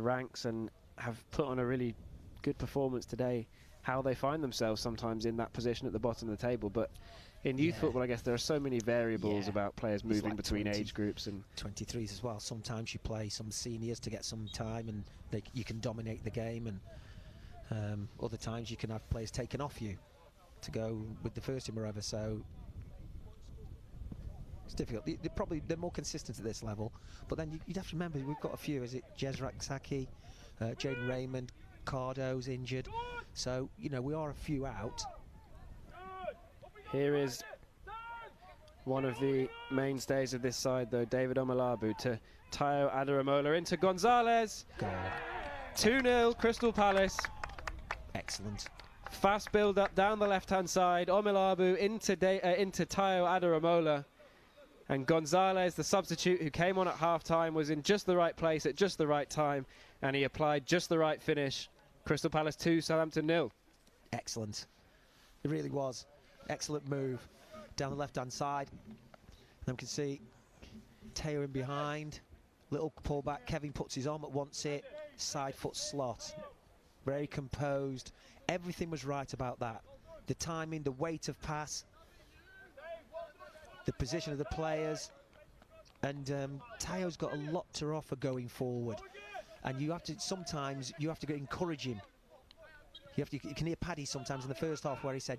ranks and have put on a really good performance today, how they find themselves sometimes in that position at the bottom of the table. But in youth football, I guess there are so many variables about players moving like between age groups and 23s as well. Sometimes you play some seniors to get some time and you can dominate the game, and other times you can have players taken off you to go with the first team or whatever. So it's difficult. They're more consistent at this level, but then you'd have to remember we've got a few. Is it Jezrak Saki, Jaden Raymond, Cardo's injured, so we are a few out. Here is one of the mainstays of this side, though, David Omalabu to Tayo Adaramola into Gonzalez. 2-0 Crystal Palace. Excellent. Fast build up down the left-hand side. Omalabu into Tayo Adaramola. And Gonzalez, the substitute who came on at half-time, was in just the right place at just the right time, and he applied just the right finish. Crystal Palace 2, Southampton 0. Excellent. It really was. Excellent move down the left-hand side. And we can see Tayo in behind. Little pullback. Kevin puts his arm at once it. Side foot slot. Very composed. Everything was right about that. The timing, the weight of pass, the position of the players, and Tayo's got a lot to offer going forward. And sometimes you have to encourage him. You can hear Paddy sometimes in the first half where he said,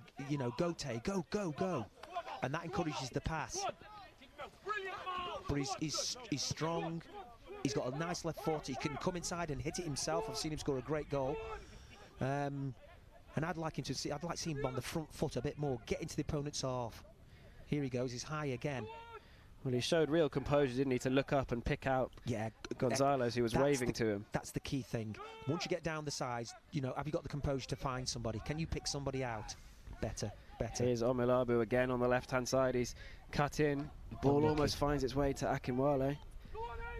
go Tay, go, go, go. And that encourages the pass. But he's strong. He's got a nice left foot. He can come inside and hit it himself. I've seen him score a great goal. And I'd like to see him on the front foot a bit more, get into the opponent's half. Here he goes, he's high again. Well, he showed real composure, didn't he, to look up and pick out Gonzalez, who was waving to him. That's the key thing. Once you get down the sides, you know, have you got the composure to find somebody? Can you pick somebody out? Better. Here's Omilabu again on the left-hand side. He's cut in. Ball almost finds its way to Akinwale.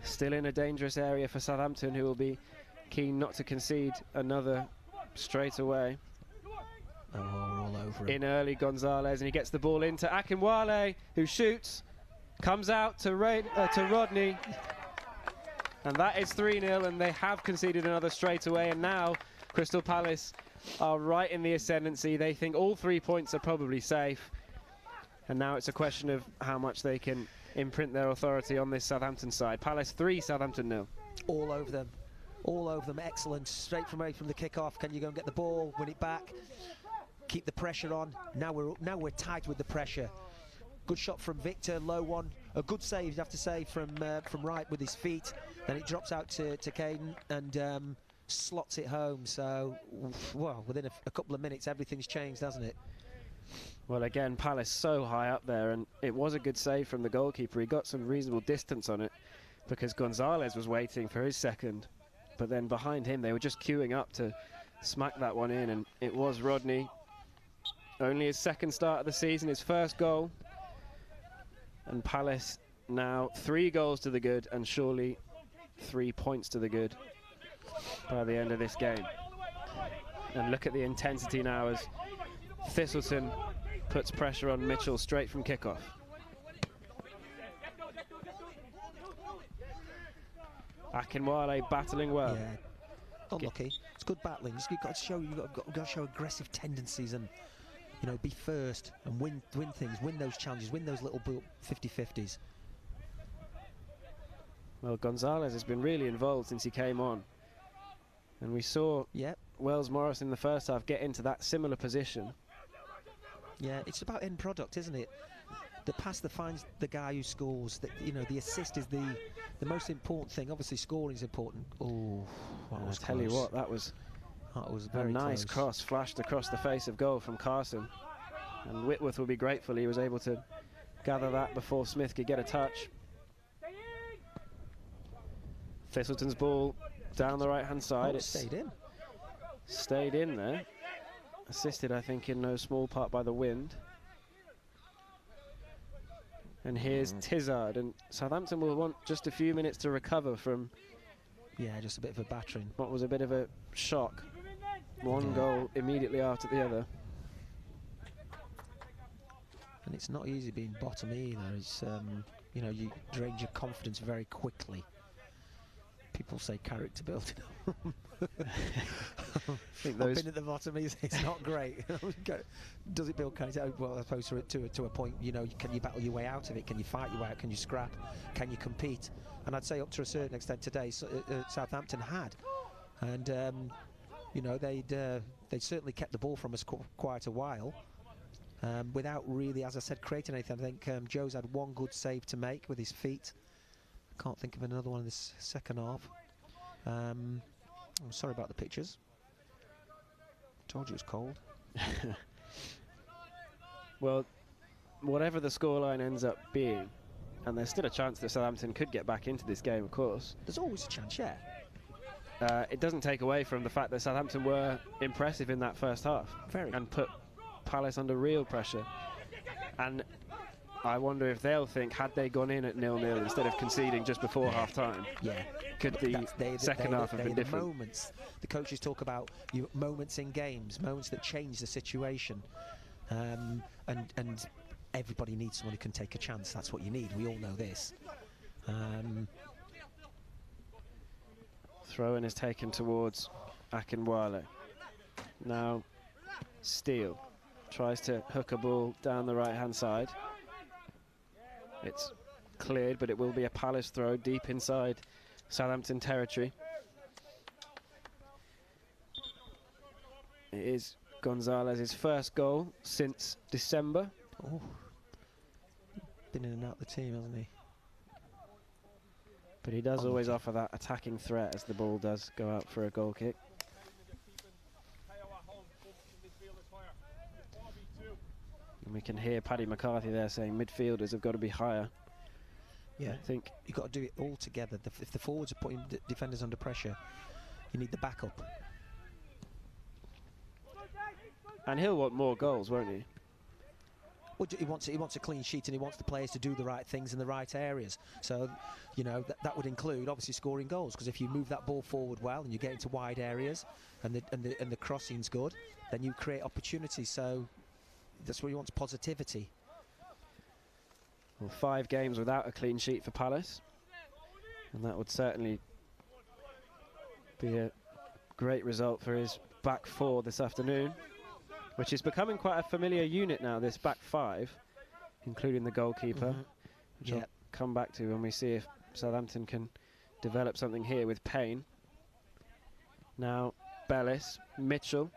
Still in a dangerous area for Southampton, who will be keen not to concede another straight away. Oh, we're all over him. In early Gonzalez, and he gets the ball into Akinwale, who shoots. Comes out to Rodney, and that is 3-0, and they have conceded another straight away, and now Crystal Palace are right in the ascendancy. They think all 3 points are probably safe, and now it's a question of how much they can imprint their authority on this Southampton side. Palace 3, Southampton 0. All over them, excellent, straight from the kick-off. Can you go and get the ball, win it back, keep the pressure on? Now we're tight with the pressure. Good shot from Victor, low one. A good save, you have to say, from right with his feet. Then it drops out to Caden and slots it home. So, well, within a couple of minutes, everything's changed, hasn't it? Well, again, Palace so high up there, and it was a good save from the goalkeeper. He got some reasonable distance on it because Gonzalez was waiting for his second. But then behind him, they were just queuing up to smack that one in, and it was Rodney. Only his second start of the season, his first goal. And Palace now 3 goals to the good, and surely 3 points to the good by the end of this game. And look at the intensity now as Thistleton puts pressure on Mitchell straight from kickoff. Akinwale battling well. Yeah, unlucky. It's good battling. You've got to show aggressive tendencies and, you know, be first and win things, win those challenges, win those little 50-50s. Well, Gonzalez has been really involved since he came on. And we saw Wells Morris in the first half get into that similar position. Yeah, it's about end product, isn't it? The pass that finds the guy who scores, that, you know, the assist is the most important thing. Obviously, scoring is important. Oh, I tell you what, that was very a nice close. cross flashed across the face of goal from Carson. And Whitworth will be grateful he was able to gather that before Smith could get a touch. Thistleton's ball down the right-hand side. It stayed in there. Assisted, I think, in no small part by the wind. And here's Tizard, and Southampton will want just a few minutes to recover from... Yeah, just a bit of a battering. What was a bit of a shock. One goal immediately after the other. And it's not easy being bottom either. It's, you know, you drain your confidence very quickly. People say character building. I've been at the bottom, it's not great. Does it build character? Well, I suppose to a point, you know, can you battle your way out of it? Can you fight your way out? Can you scrap? Can you compete? And I'd say up to a certain extent today, Southampton had. And, you know, they'd certainly kept the ball from us quite a while. Without really, as I said, creating anything. I think Joe's had one good save to make with his feet. Can't think of another one in this second half. I'm sorry about the pictures. Told you it was cold. Well, whatever the scoreline ends up being, and there's still a chance that Southampton could get back into this game, of course. There's always a chance, yeah. It doesn't take away from the fact that Southampton were impressive in that first half. And put Palace under real pressure. And I wonder if they'll think, had they gone in at 0-0 instead of conceding just before half-time, could the second half have been different? Moments. The coaches talk about moments in games, moments that change the situation. And everybody needs someone who can take a chance. That's what you need. We all know this. Throw-in is taken towards Akinwale. Now, Steele tries to hook a ball down the right-hand side. It's cleared, but it will be a Palace throw deep inside Southampton territory. It is Gonzalez's first goal since December. Oh, been in and out of the team, hasn't he? But he does always offer that attacking threat as the ball does go out for a goal kick. And we can hear Paddy McCarthy there saying midfielders have got to be higher. Yeah, I think you've got to do it all together. If the forwards are putting defenders under pressure, you need the backup. and he'll want more goals, won't he? Well, he wants a clean sheet, and he wants the players to do the right things in the right areas. So, you know, that would include obviously scoring goals, because if you move that ball forward well and you get into wide areas and the crossing's good, then you create opportunities. So that's what he wants, positivity. Well, 5 games without a clean sheet for Palace, and that would certainly be a great result for his back 4 this afternoon, which is becoming quite a familiar unit now, this back 5, including the goalkeeper, which I'll come back to when we see if Southampton can develop something here with Payne. Now Bellis, Mitchell,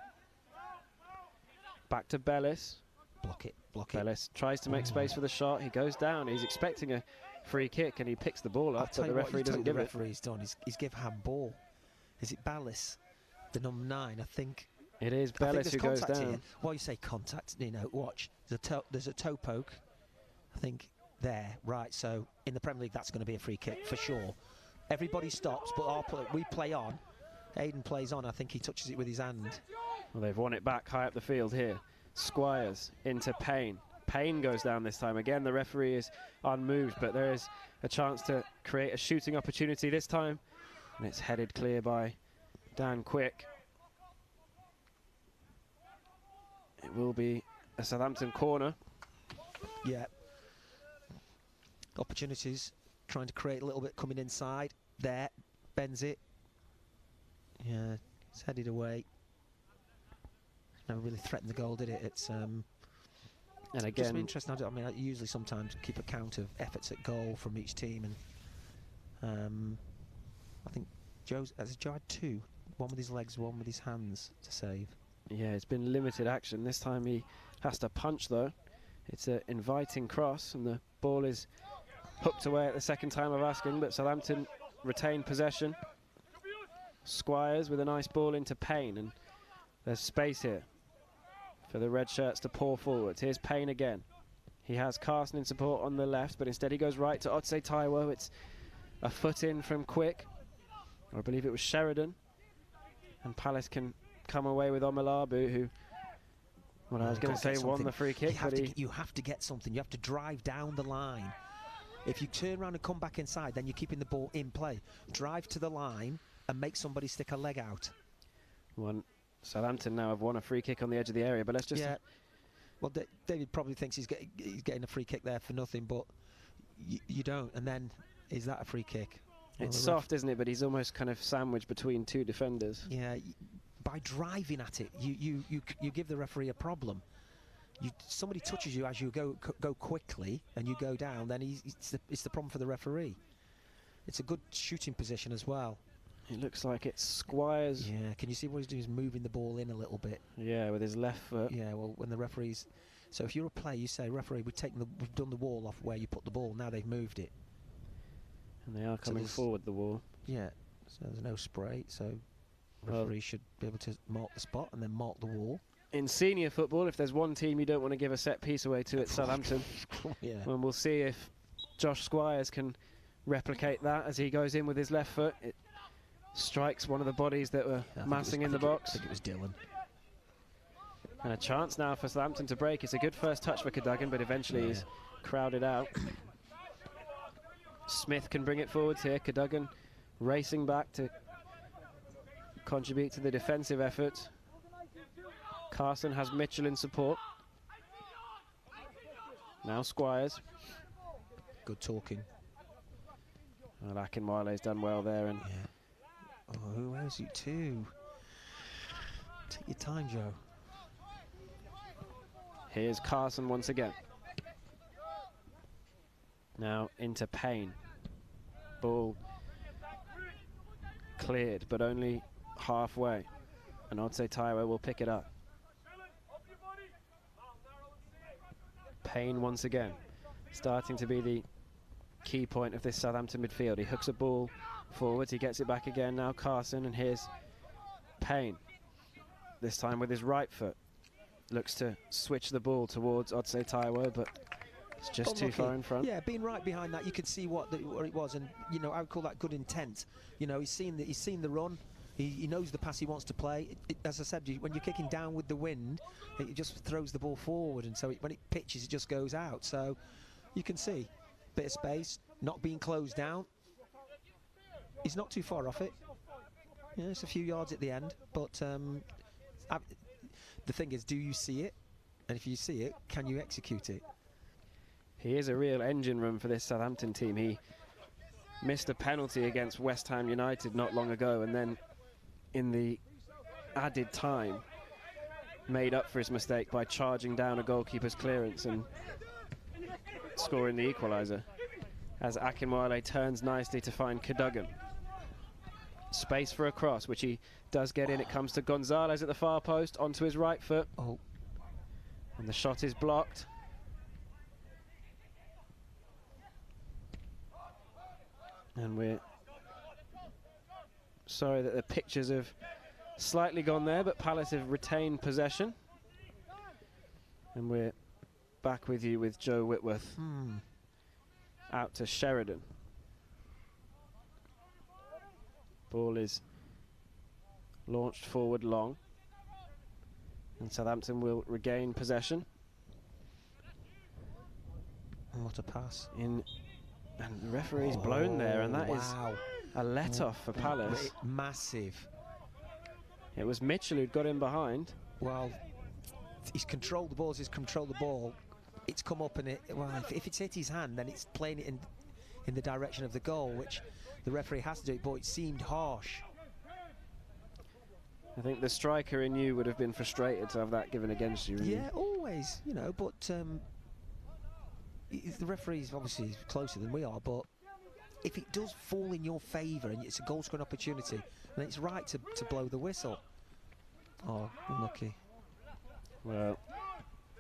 back to Bellis. Block it. Bellis tries to make space for the shot. He goes down. He's expecting a free kick, and he picks the ball up, but the referee doesn't give it. The referee's done. He's give handball. Is it Bellis, the number 9? I think it is Bellis who goes down. Here. Well, you say contact. You know, watch. There's a toe poke. I think there. Right. So in the Premier League, that's going to be a free kick for sure. Everybody stops, but we play on. Aiden plays on. I think he touches it with his hand. Well, they've won it back high up the field here. Squires into Payne. Payne goes down this time. Again, the referee is unmoved, but there is a chance to create a shooting opportunity this time. And it's headed clear by Dan Quick. It will be a Southampton corner. Yeah. Opportunities, trying to create a little bit, coming inside. There, bends it. Yeah, it's headed away. Never really threatened the goal, did it? It's and again, just interesting. I mean, I usually sometimes keep a count of efforts at goal from each team, and I think Joe had 2, one with his legs, one with his hands to save. Yeah, it's been limited action. This time he has to punch though. It's an inviting cross, and the ball is hooked away at the second time of asking, but Southampton retain possession. Squires with a nice ball into Payne, and there's space here for the red shirts to pour forwards. Here's Payne again. He has Carson in support on the left, but instead he goes right to Otsei Taiwo. It's a foot in from Quick, or I believe it was Sheridan, and Palace can come away with Omalabu, who, well, I was going to say won the free kick, but you have to get something. You have to drive down the line. If you turn around and come back inside, then you're keeping the ball in play. Drive to the line and make somebody stick a leg out. Southampton now have won a free kick on the edge of the area, but let's just... Yeah. Well, David probably thinks he's getting a free kick there for nothing, but you don't. And then, is that a free kick? It's soft, isn't it? But he's almost kind of sandwiched between 2 defenders. Yeah, by driving at it, you give the referee a problem. Somebody touches you as you go quickly and you go down, then it's the problem for the referee. It's a good shooting position as well. It looks like it's Squires. Yeah, can you see what he's doing? He's moving the ball in a little bit. Yeah, with his left foot. Yeah, well, when the referee's... So if you're a player, you say, referee, we've done the wall off where you put the ball. Now they've moved it. And they are coming forward the wall. Yeah, so there's no spray, so referee should be able to mark the spot and then mark the wall. In senior football, if there's one team you don't want to give a set piece away to, it's Southampton. Yeah. And we'll see if Josh Squires can replicate that as he goes in with his left foot. It strikes one of the bodies that were massing in the box. I think it was Dylan. And a chance now for Southampton to break. It's a good first touch for Cadogan, but eventually he's crowded out. Smith can bring it forwards here. Cadogan racing back to contribute to the defensive effort. Carson has Mitchell in support. Now Squires. Good talking. Well, Akinwale's done well there. And oh, where's you two? Take your time, Joe. Here's Carson once again. Now into Payne. Ball cleared, but only halfway. And Otsei Taiwo will pick it up. Payne once again, starting to be the key point of this Southampton midfield. He hooks a ball forwards, he gets it back again. Now Carson, and here's Payne. This time with his right foot. Looks to switch the ball towards Otsei Taiwo, but It's just too unlucky. far in front. Yeah, being right behind that, you could see what it was, and you know, I would call that good intent. You know, he's seen the run. He knows the pass he wants to play. As I said, when you're kicking down with the wind, it just throws the ball forward, and so when it pitches, it just goes out. So you can see bit of space, not being closed down. He's not too far off it. Yeah, it's a few yards at the end, but the thing is, do you see it? And if you see it, can you execute it? He is a real engine room for this Southampton team. He missed a penalty against West Ham United not long ago, and then in the added time made up for his mistake by charging down a goalkeeper's clearance and scoring the equaliser, as Akinwale turns nicely to find Cadogan. Space for a cross, which he does get in. It comes to Gonzalez at the far post, onto his right foot. Oh. And the shot is blocked. And we're sorry that the pictures have slightly gone there, but Palace have retained possession. And we're back with you with Joe Whitworth. Out to Sheridan. Ball is launched forward long, and Southampton will regain possession. What a pass. And the referee's blown there, and that is a let-off for Palace. Massive. It was Mitchell who'd got in behind. Well, he's controlled the ball, it's come up, and if it's hit his hand, then it's playing it in the direction of the goal, which the referee has to do it, but it seemed harsh. I think the striker in you would have been frustrated to have that given against you. Really. Yeah, always, you know, but the referee's obviously closer than we are, but if it does fall in your favour and it's a goal-scoring opportunity, then it's right to blow the whistle. Oh, unlucky. Well,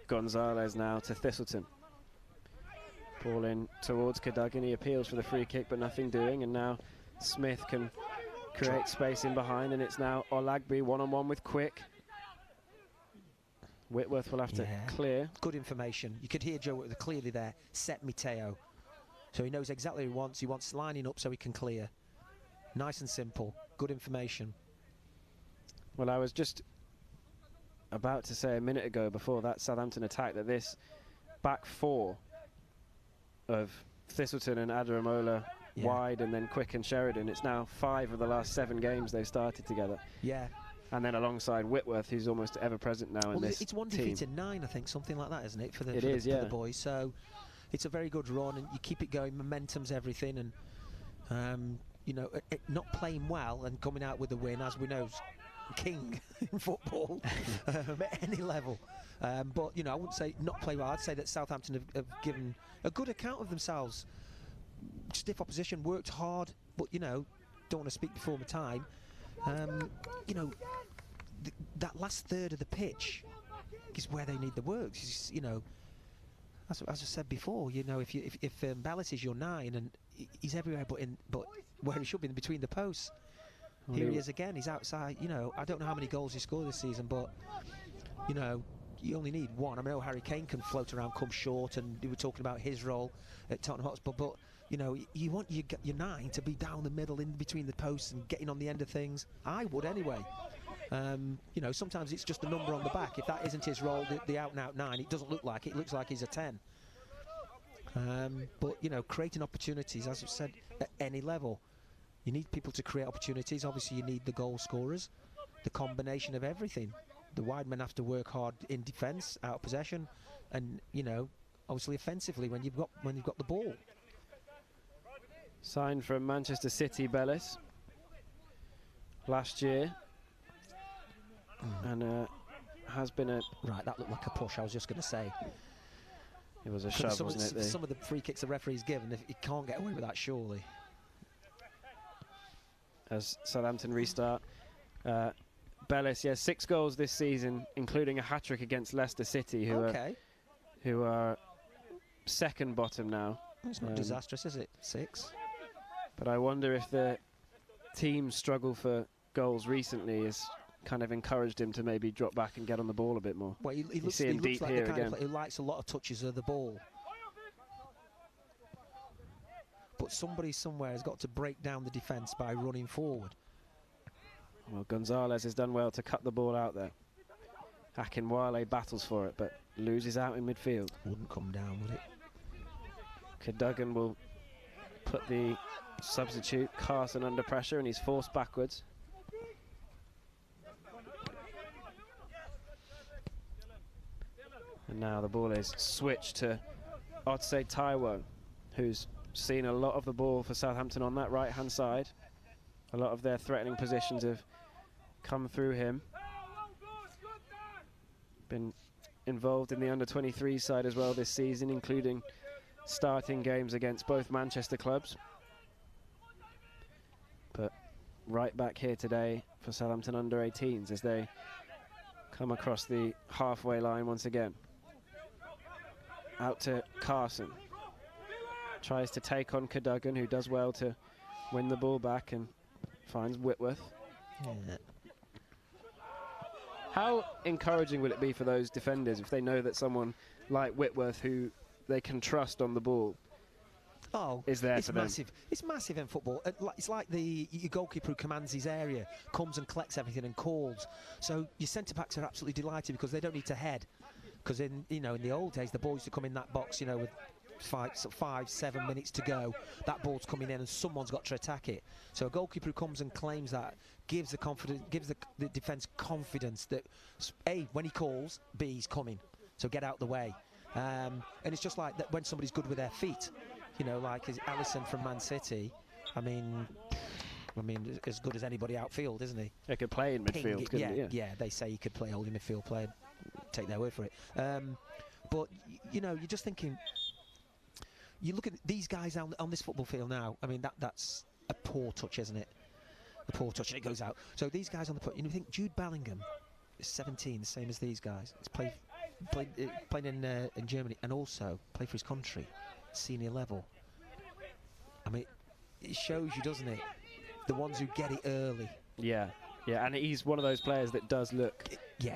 Gonzalez now to Thistleton. Ball in towards Cadogan. He appeals for the free kick, but nothing doing. And now Smith can create space in behind, and it's now Olagbe one-on-one with Quick. Whitworth will have to clear. Good information. You could hear Joe Whitworth clearly there. Set Mateo. So he knows exactly what he wants. He wants lining up so he can clear. Nice and simple. Good information. Well, I was just about to say a minute ago, before that Southampton attack, that this back four of Thistleton and Adaramola wide, and then Quick and Sheridan, it's now 5 of the last 7 games they've started together. Yeah. And then alongside Whitworth, who's almost ever present now in this it's 1 defeated 9, I think, something like that, isn't it, for the boys? So it's a very good run, and you keep it going. Momentum's everything, and you know, not playing well and coming out with a win, as we know, is king in football at any level. But you know, I wouldn't say not play well. I'd say that Southampton have given a good account of themselves. Stiff opposition, worked hard, but you know, don't want to speak before my time. You know, that last third of the pitch is where they need the work. You know, as I said before, you know, if Ballas is your 9 and he's everywhere, but where he should be, in between the posts. Here he is again. He's outside. You know, I don't know how many goals he scored this season, but you know, you only need 1. I know Harry Kane can float around, come short, and we were talking about his role at Tottenham Hotspur, but you know, you want your 9 to be down the middle, in between the posts, and getting on the end of things. I would anyway. You know, sometimes it's just a number on the back. If that isn't his role, the out-and-out 9, it doesn't look like it. It looks like he's a 10. But you know, creating opportunities, as I said, at any level. You need people to create opportunities. Obviously, you need the goal scorers. The combination of everything. The wide men have to work hard in defence, out of possession, and you know, obviously offensively when you've got the ball. Signed from Manchester City, Bellis, last year, and has been a... Right, that looked like a push, I was just going to say. It was a shove, wasn't it? Some of the free kicks the referee's given, he can't get away with that, surely. As Southampton restart. Bellis, 6 goals this season, including a hat-trick against Leicester City, who are second bottom now. It's not disastrous, is it? 6. But I wonder if the team's struggle for goals recently has kind of encouraged him to maybe drop back and get on the ball a bit more. Well, he looks like the kind of player who likes a lot of touches of the ball. but somebody somewhere has got to break down the defence by running forward. Well, Gonzalez has done well to cut the ball out there. Akinwale battles for it, but loses out in midfield. Wouldn't come down, would it? Cadogan will put the substitute Carson under pressure, and he's forced backwards. And now the ball is switched to Otsei Taiwo, who's seen a lot of the ball for Southampton on that right-hand side. A lot of their threatening positions have come through him. Been involved in the under-23 side as well this season, including starting games against both Manchester clubs. But right back here today for Southampton under-18s as they come across the halfway line once again. Out to Carson. Tries to take on Cadogan, who does well to win the ball back and finds Whitworth. Yeah. How encouraging will it be for those defenders if they know that someone like Whitworth, who they can trust on the ball, is there for them? Massive. It's massive in football. It's like your goalkeeper who commands his area, comes and collects everything and calls. So your centre-backs are absolutely delighted because they don't need to head. Because in the old days, the ball used to come in that box, with 5-7 minutes to go, that ball's coming in and someone's got to attack it. So a goalkeeper who comes and claims that gives the defence confidence that A, when he calls, B, he's coming. So get out the way. And it's just like that when somebody's good with their feet, like Alisson from Man City. I mean, as good as anybody outfield, isn't he? He could play in midfield, couldn't he? Yeah, they say he could play holding midfield player. Take their word for it. But you're just thinking. You look at these guys on this football field now. I mean, that's a poor touch, isn't it? A poor touch, and it goes out. So these guys on the you think Jude Bellingham is 17, the same as these guys. He's played in Germany and also played for his country, senior level. I mean, it shows you, doesn't it? The ones who get it early. Yeah, and he's one of those players that does look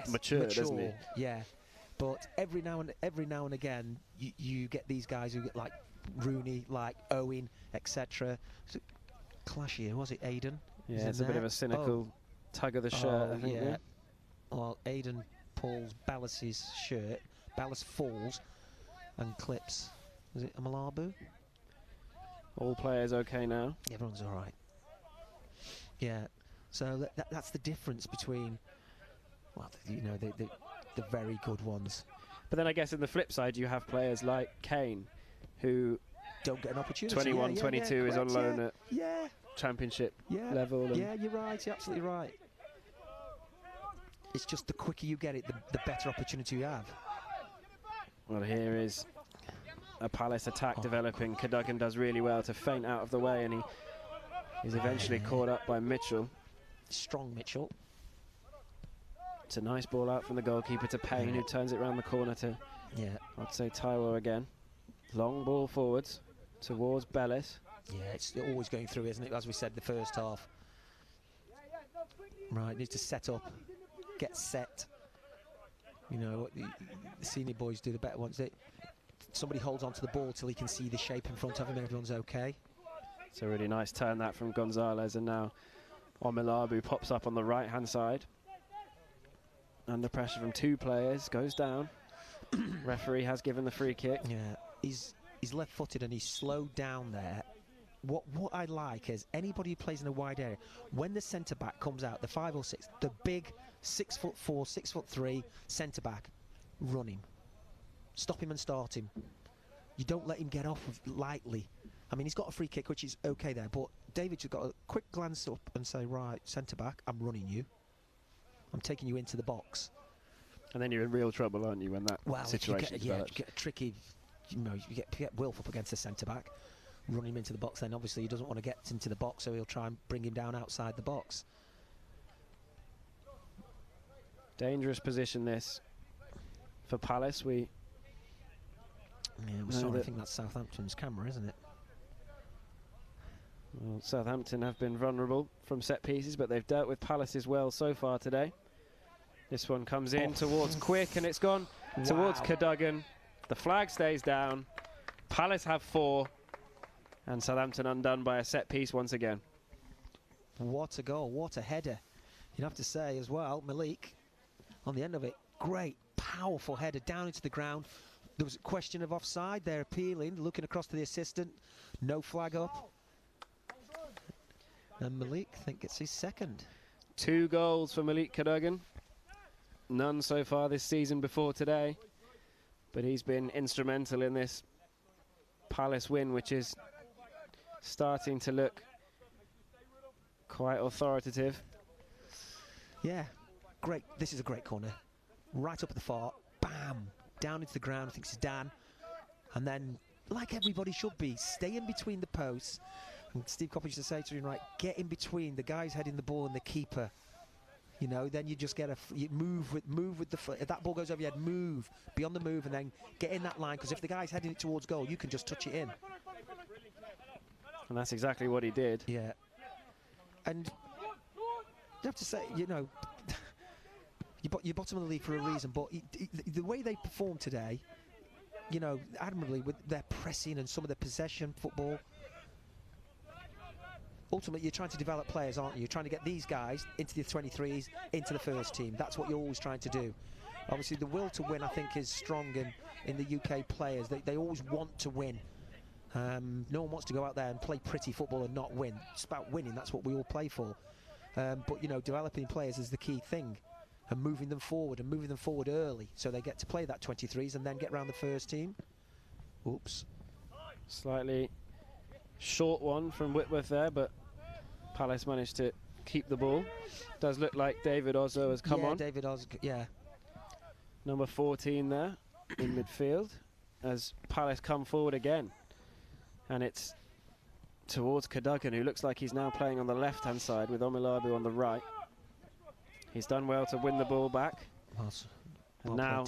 mature, doesn't he? Yeah, but every now and again, you get these guys who get like Rooney, like Owen, etc. Clashy, was it Aiden? Yeah, it's a bit of a cynical tug of the shirt, I think. Yeah. Well, Aiden pulls Ballas's shirt, Ballas falls and clips. Was it a Malabu? All players okay now? Everyone's all right. Yeah, so that's the difference between, the very good ones. But then I guess in the flip side, you have players like Kane, who don't get an opportunity. 21, 22 is on loan at Championship level. Yeah, you're right. You're absolutely right. It's just the quicker you get it, the better opportunity you have. Well, here is a Palace attack developing. Cadogan does really well to feint out of the way, and he's eventually caught up by Mitchell. Strong Mitchell. It's a nice ball out from the goalkeeper to Payne, who turns it around the corner to, I'd say, Taiwo again. Long ball forwards towards Bellis. Yeah, it's always going through, isn't it? As we said, the first half. Right, needs to set up, get set. What the senior boys do, the better ones. Somebody holds onto the ball till he can see the shape in front of him and everyone's okay. It's a really nice turn that from Gonzalez, and now Omilabu pops up on the right-hand side. Under pressure from two players, goes down. Referee has given the free kick. Yeah, he's left-footed and he's slowed down there. What I like is anybody who plays in a wide area, when the centre-back comes out, the 5 or 6, the big 6'4", 6'3" centre-back, run him. Stop him and start him. You don't let him get off lightly. I mean, he's got a free kick, which is okay there, but David's got a quick glance up and say, right, centre-back, I'm running you. I'm taking you into the box. And then you're in real trouble, aren't you, when that situation develops? You get tricky, you get Wilf up against the centre-back, run him into the box, then obviously he doesn't want to get into the box, so he'll try and bring him down outside the box. Dangerous position, this, for Palace. Yeah, we're sorry, I think that's Southampton's camera, isn't it? Well, Southampton have been vulnerable from set pieces, but they've dealt with Palace as well so far today. This one comes in towards Quick, and it's gone towards Cadogan. The flag stays down. Palace have 4. And Southampton undone by a set piece once again. What a goal, what a header. You'd have to say as well, Malik, on the end of it, great, powerful header down into the ground. There was a question of offside. They're appealing, looking across to the assistant. No flag up. And Malik, I think, gets his second. 2 goals for Malik Cadogan. None so far this season before today. But he's been instrumental in this Palace win, which is starting to look quite authoritative. Yeah, great. This is a great corner. Right up at the far. Bam! Down into the ground. I think it's Dan. And then, like everybody should be, stay in between the posts. And Steve Coppell used to say to him, right, get in between the guys heading the ball and the keeper. You know, then you just get you move with the foot. If that ball goes over your head, move. Be on the move and then get in that line, because if the guy's heading it towards goal, you can just touch it in. And that's exactly what he did. Yeah. And you have to say, you know, you're bottom of the league for a reason, but the way they performed today, you know, admirably with their pressing and some of their possession football. Ultimately, you're trying to develop players, aren't you? You're trying to get these guys into the 23s, into the first team. That's what you're always trying to do. Obviously, the will to win, I think, is strong in the UK players. They always want to win. No one wants to go out there and play pretty football and not win. It's about winning. That's what we all play for. But, you know, developing players is the key thing. And moving them forward early so they get to play that 23s and then get round the first team. Oops. Slightly short one from Whitworth there, but Palace managed to keep the ball. Does look like David Ozzo has come on. David Ozzo, yeah. Number 14 there in midfield as Palace come forward again. And it's towards Cadogan, who looks like he's now playing on the left-hand side with Omilabu on the right. He's done well to win the ball back. And now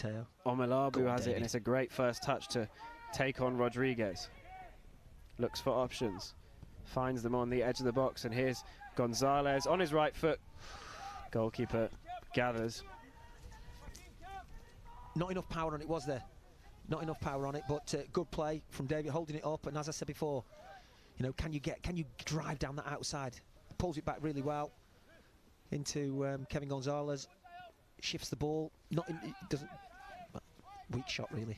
Omilabu has it, and it's a great first touch to take on Rodriguez. Looks for options. Finds them on the edge of the box, and here's Gonzalez on his right foot. Goalkeeper gathers. Not enough power on it, was there? Not enough power on it, but good play from David, holding it up. And as I said before, you know, can you drive down that outside? Pulls it back really well into Kevin Gonzalez. Shifts the ball. Doesn't. Weak shot, really.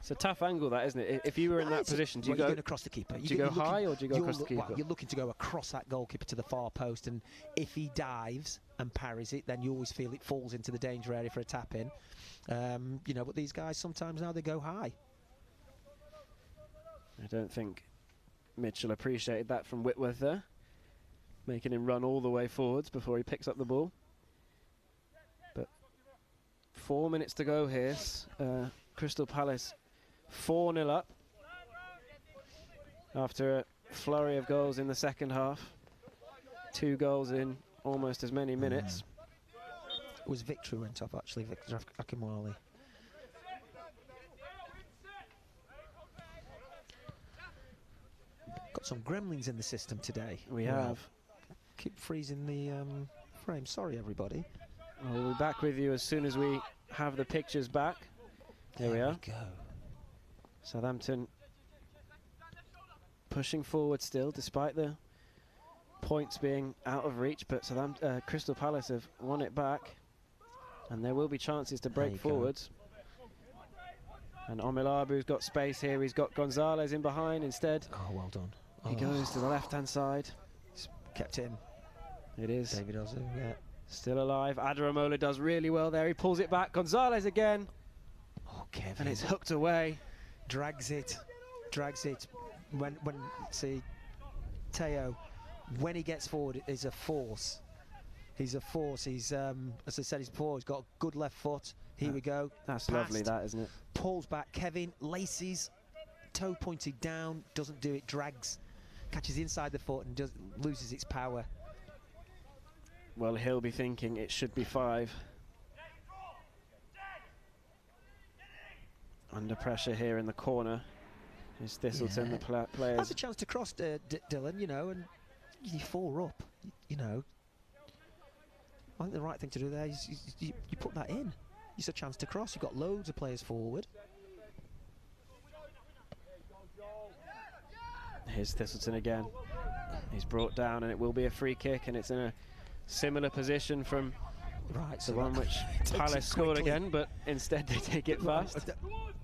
It's a tough angle, that, isn't it? If you were in that position, do you go across the keeper? Do you go high or do you go across the keeper? Well, you're looking to go across that goalkeeper to the far post, and if he dives and parries it, then you always feel it falls into the danger area for a tap in. You know, but these guys sometimes now they go high. I don't think Mitchell appreciated that from Whitworth there, making him run all the way forwards before he picks up the ball. But 4 minutes to go here. Crystal Palace 4-0 up after a flurry of goals in the second half. 2 goals in almost as many minutes. It was Victor who went off, actually, Victor Akinwale. Got some gremlins in the system today. We have. Keep freezing the frame. Sorry, everybody. Well, we'll be back with you as soon as we have the pictures back. There we are. Go. Southampton pushing forward still, despite the points being out of reach, but Crystal Palace have won it back, and there will be chances to break forwards. And Omilabu's got space here. He's got Gonzalez in behind instead. Oh, well done. He goes to the left-hand side. It's kept in. It is. David Ozzo, yeah. Still alive. Adaramola does really well there. He pulls it back. Gonzalez again. Oh, Kevin. And it's hooked away. Drags it. When see, Teo, when he gets forward, is a force. He's a force. He's, as I said before, he's got a good left foot. Here we go. That's lovely, that, isn't it? Pulls back. Kevin laces, toe pointed down, doesn't do it, drags, catches inside the foot and loses its power. Well, he'll be thinking it should be 5. Under pressure here in the corner is Thistleton, the players. Has a chance to cross Dylan, you know, and you 4 up, you know. I think the right thing to do there is you put that in. It's a chance to cross. You've got loads of players forward. Here's Thistleton again. He's brought down, and it will be a free kick, and it's in a similar position from the one which Palace scored again, but instead they take it fast.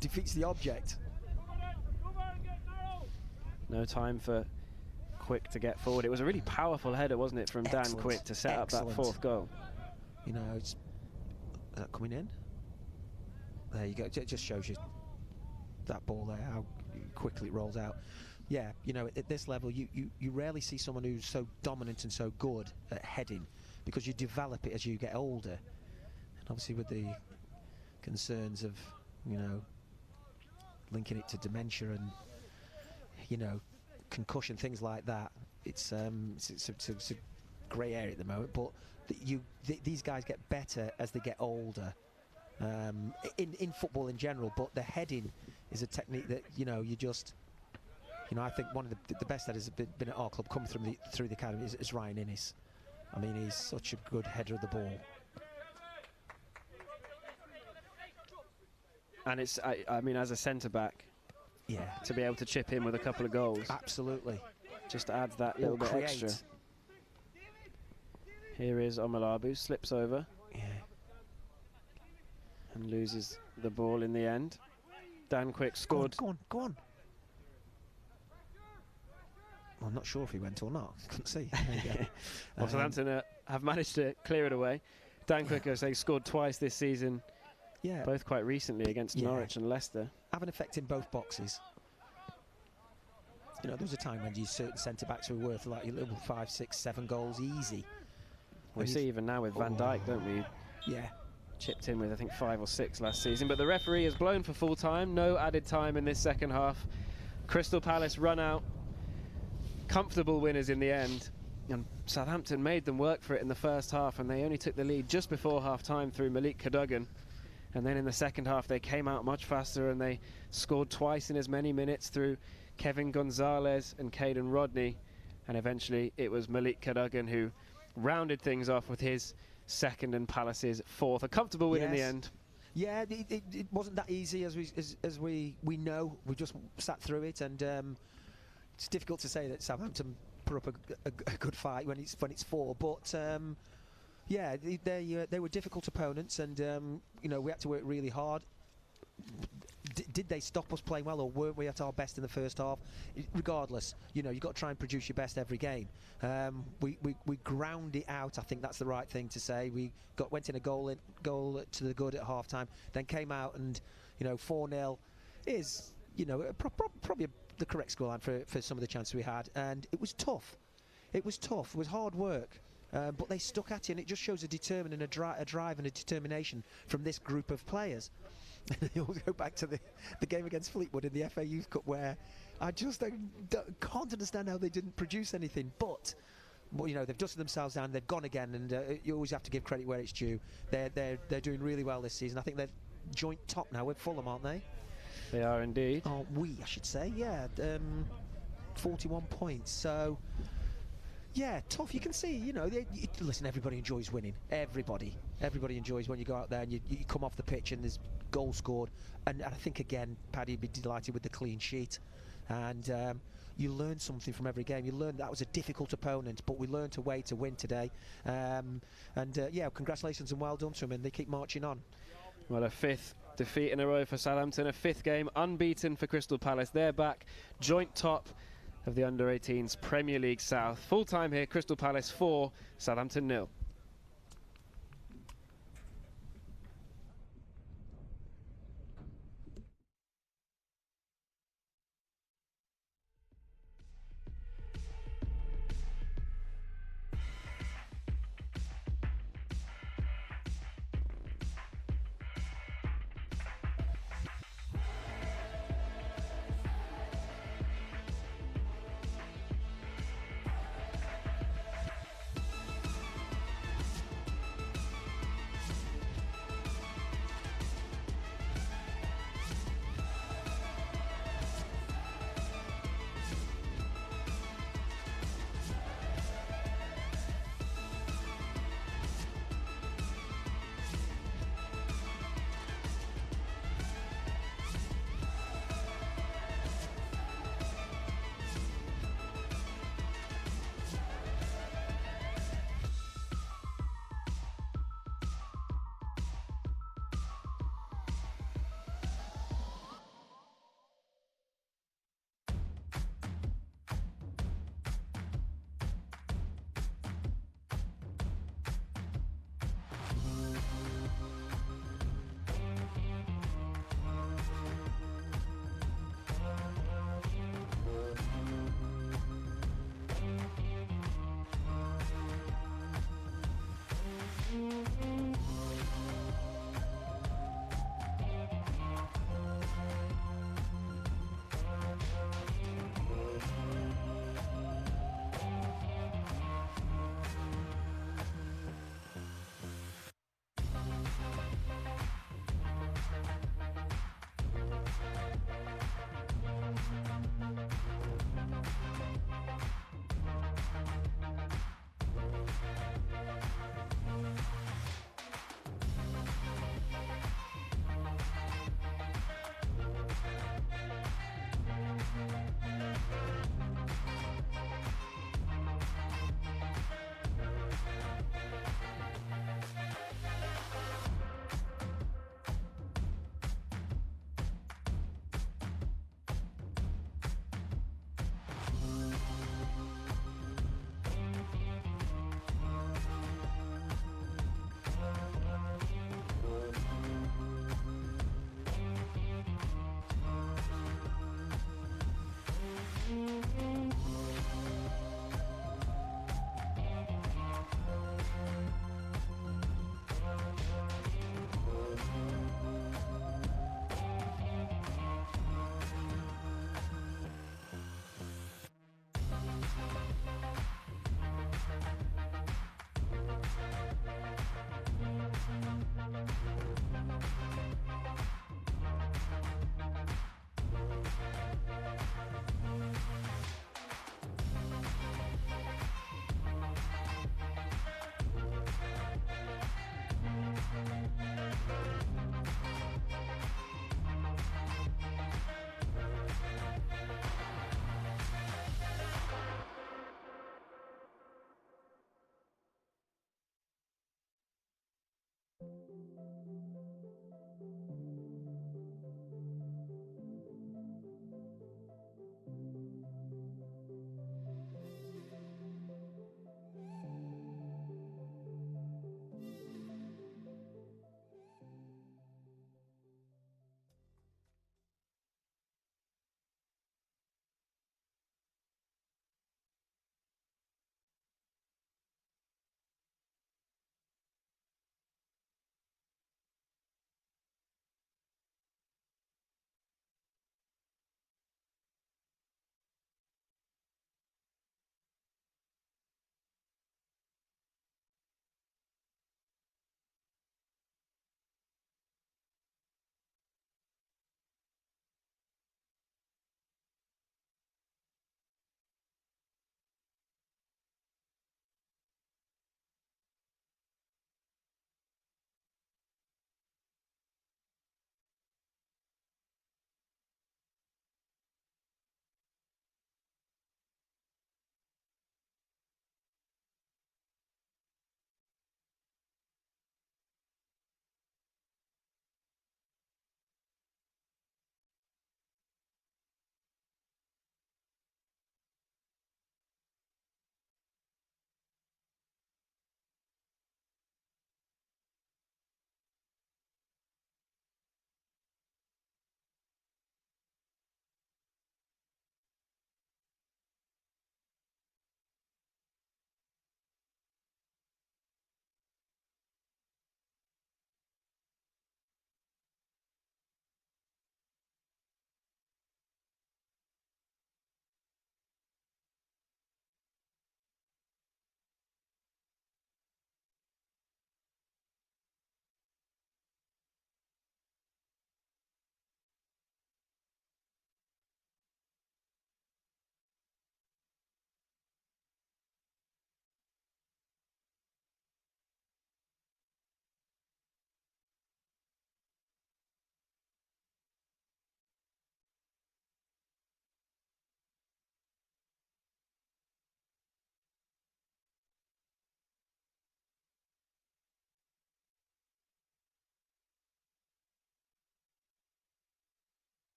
Defeats the object. No time for Quick to get forward. It was a really powerful header, wasn't it, from Dan Quick to set up that fourth goal. You know, is that coming in? There you go. It just shows you that ball there, how quickly it rolls out. Yeah, you know, at this level, you rarely see someone who's so dominant and so good at heading, because you develop it as you get older. And obviously with the concerns of, you know, linking it to dementia and, you know, concussion, things like that, it's a grey area at the moment. But these guys get better as they get older, in football in general. But the heading is a technique that, you know, I think one of the best headers has been at our club, come through the academy, is Ryan Innes. I mean, he's such a good header of the ball. And it's, I mean, as a centre-back, yeah, to be able to chip in with a couple of goals. Absolutely. Just adds that little bit extra. Here is Omalabu, slips over. Yeah. And loses the ball in the end. Dan Quick scored. Go on. Well, I'm not sure if he went or not. Couldn't see. There you go. Well, Southampton have managed to clear it away. Dan Quick, as they scored twice this season. Yeah. Both quite recently against Norwich and Leicester. Have an effect in both boxes. You know, there was a time when you certain centre-backs were worth like your little 5, 6, 7 goals easy. We see even now with Van Dijk, don't we? Yeah. Chipped in with, I think, 5 or 6 last season. But the referee has blown for full time. No added time in this second half. Crystal Palace run out. Comfortable winners in the end. And Southampton made them work for it in the first half, and they only took the lead just before half-time through Malik Cadogan. And then in the second half, they came out much faster, and they scored twice in as many minutes through Kevin Gonzalez and Caden Rodney. And eventually, it was Malik Cadogan who rounded things off with his second and Palace's fourth. A comfortable win in the end. Yeah, it wasn't that easy, as we know. We just sat through it, and it's difficult to say that Southampton put up a good fight when it's 4, but yeah, they were difficult opponents, and you know, we had to work really hard. Did they stop us playing well, or weren't we at our best in the first half? Regardless, you know, you've got to try and produce your best every game. We ground it out. I think that's the right thing to say. We went in a goal to the good at half time, then came out, and you know, 4-0 is, you know, probably the correct scoreline for some of the chances we had, and it was tough. It was hard work. But they stuck at it, and it just shows a determined and a drive and a determination from this group of players. You'll go back to the game against Fleetwood in the FA Youth Cup, where I just can't understand how they didn't produce anything. But you know, they've dusted themselves down, they've gone again, and you always have to give credit where it's due. They're doing really well this season. I think they're joint top now with Fulham, aren't they? They are indeed. Oh, I should say, yeah. 41 points. So. Yeah, tough. You can see, you know, listen, everybody enjoys winning. Everybody enjoys when you go out there and you come off the pitch and there's goals scored. And I think, again, Paddy would be delighted with the clean sheet. And you learn something from every game. You learn that was a difficult opponent, but we learned a way to win today. Yeah, congratulations and well done to them, and they keep marching on. Well, a 5th defeat in a row for Southampton, a 5th game unbeaten for Crystal Palace. They're back, joint top of the Under-18s Premier League South. Full time here, Crystal Palace 4, Southampton 0.